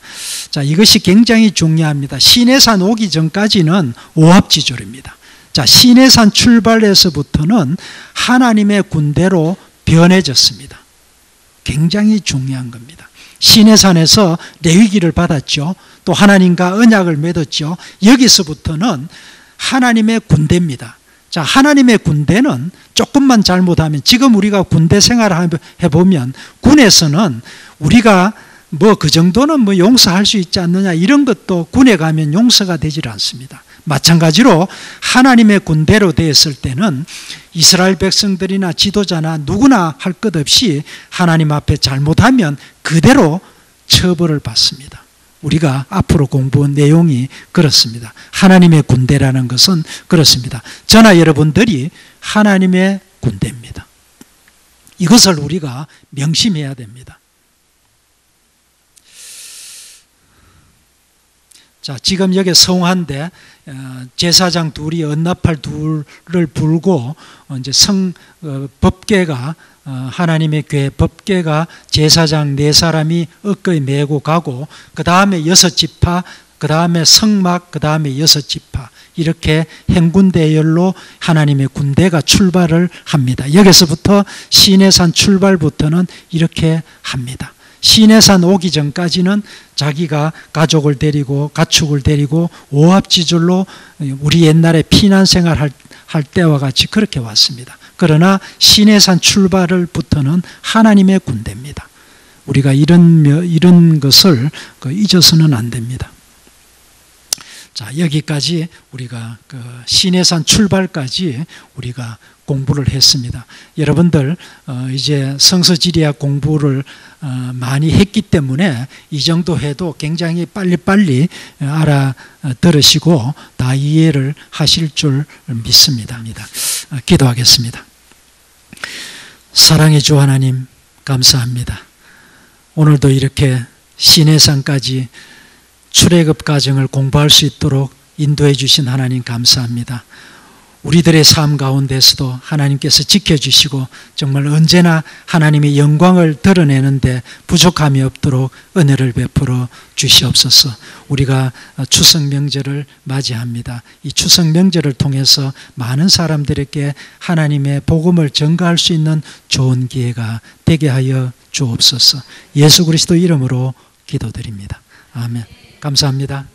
자, 이것이 굉장히 중요합니다. 시내산 오기 전까지는 오합지졸입니다. 자, 시내산 출발에서부터는 하나님의 군대로 변해졌습니다. 굉장히 중요한 겁니다. 시내산에서 레위기를 받았죠. 또 하나님과 언약을 맺었죠. 여기서부터는 하나님의 군대입니다. 자, 하나님의 군대는 조금만 잘못하면, 지금 우리가 군대 생활을 해보면 군에서는 우리가 뭐 그 정도는 뭐 용서할 수 있지 않느냐, 이런 것도 군에 가면 용서가 되질 않습니다. 마찬가지로 하나님의 군대로 되었을 때는 이스라엘 백성들이나 지도자나 누구나 할 것 없이 하나님 앞에 잘못하면 그대로 처벌을 받습니다. 우리가 앞으로 공부한 내용이 그렇습니다. 하나님의 군대라는 것은 그렇습니다. 저나 여러분들이 하나님의 군대입니다. 이것을 우리가 명심해야 됩니다. 자, 지금 여기 성화인데 제사장 둘이 언나팔 둘을 불고 이제 법궤가, 하나님의 궤 법궤가 제사장 4사람이 어깨에 메고 가고, 그 다음에 6지파, 그 다음에 성막, 그 다음에 6지파, 이렇게 행군대열로 하나님의 군대가 출발을 합니다. 여기서부터 시내산 출발부터는 이렇게 합니다. 시내산 오기 전까지는 자기가 가족을 데리고 가축을 데리고 오합지졸로 우리 옛날에 피난생활 할 때와 같이 그렇게 왔습니다. 그러나 시내산 출발부터는 하나님의 군대입니다. 우리가 이런 것을 잊어서는 안 됩니다. 자, 여기까지 우리가 시내산 출발까지 우리가 공부를 했습니다. 여러분들 이제 성서지리학 공부를 많이 했기 때문에 이 정도 해도 굉장히 빨리빨리 알아들으시고 다 이해를 하실 줄 믿습니다. 기도하겠습니다. 사랑의 주 하나님, 감사합니다. 오늘도 이렇게 시내산까지 출애굽 과정을 공부할 수 있도록 인도해 주신 하나님 감사합니다. 우리들의 삶 가운데서도 하나님께서 지켜주시고 정말 언제나 하나님의 영광을 드러내는데 부족함이 없도록 은혜를 베풀어 주시옵소서. 우리가 추석 명절을 맞이합니다. 이 추석 명절을 통해서 많은 사람들에게 하나님의 복음을 전가할 수 있는 좋은 기회가 되게 하여 주옵소서. 예수 그리스도 이름으로 기도드립니다. 아멘. 감사합니다.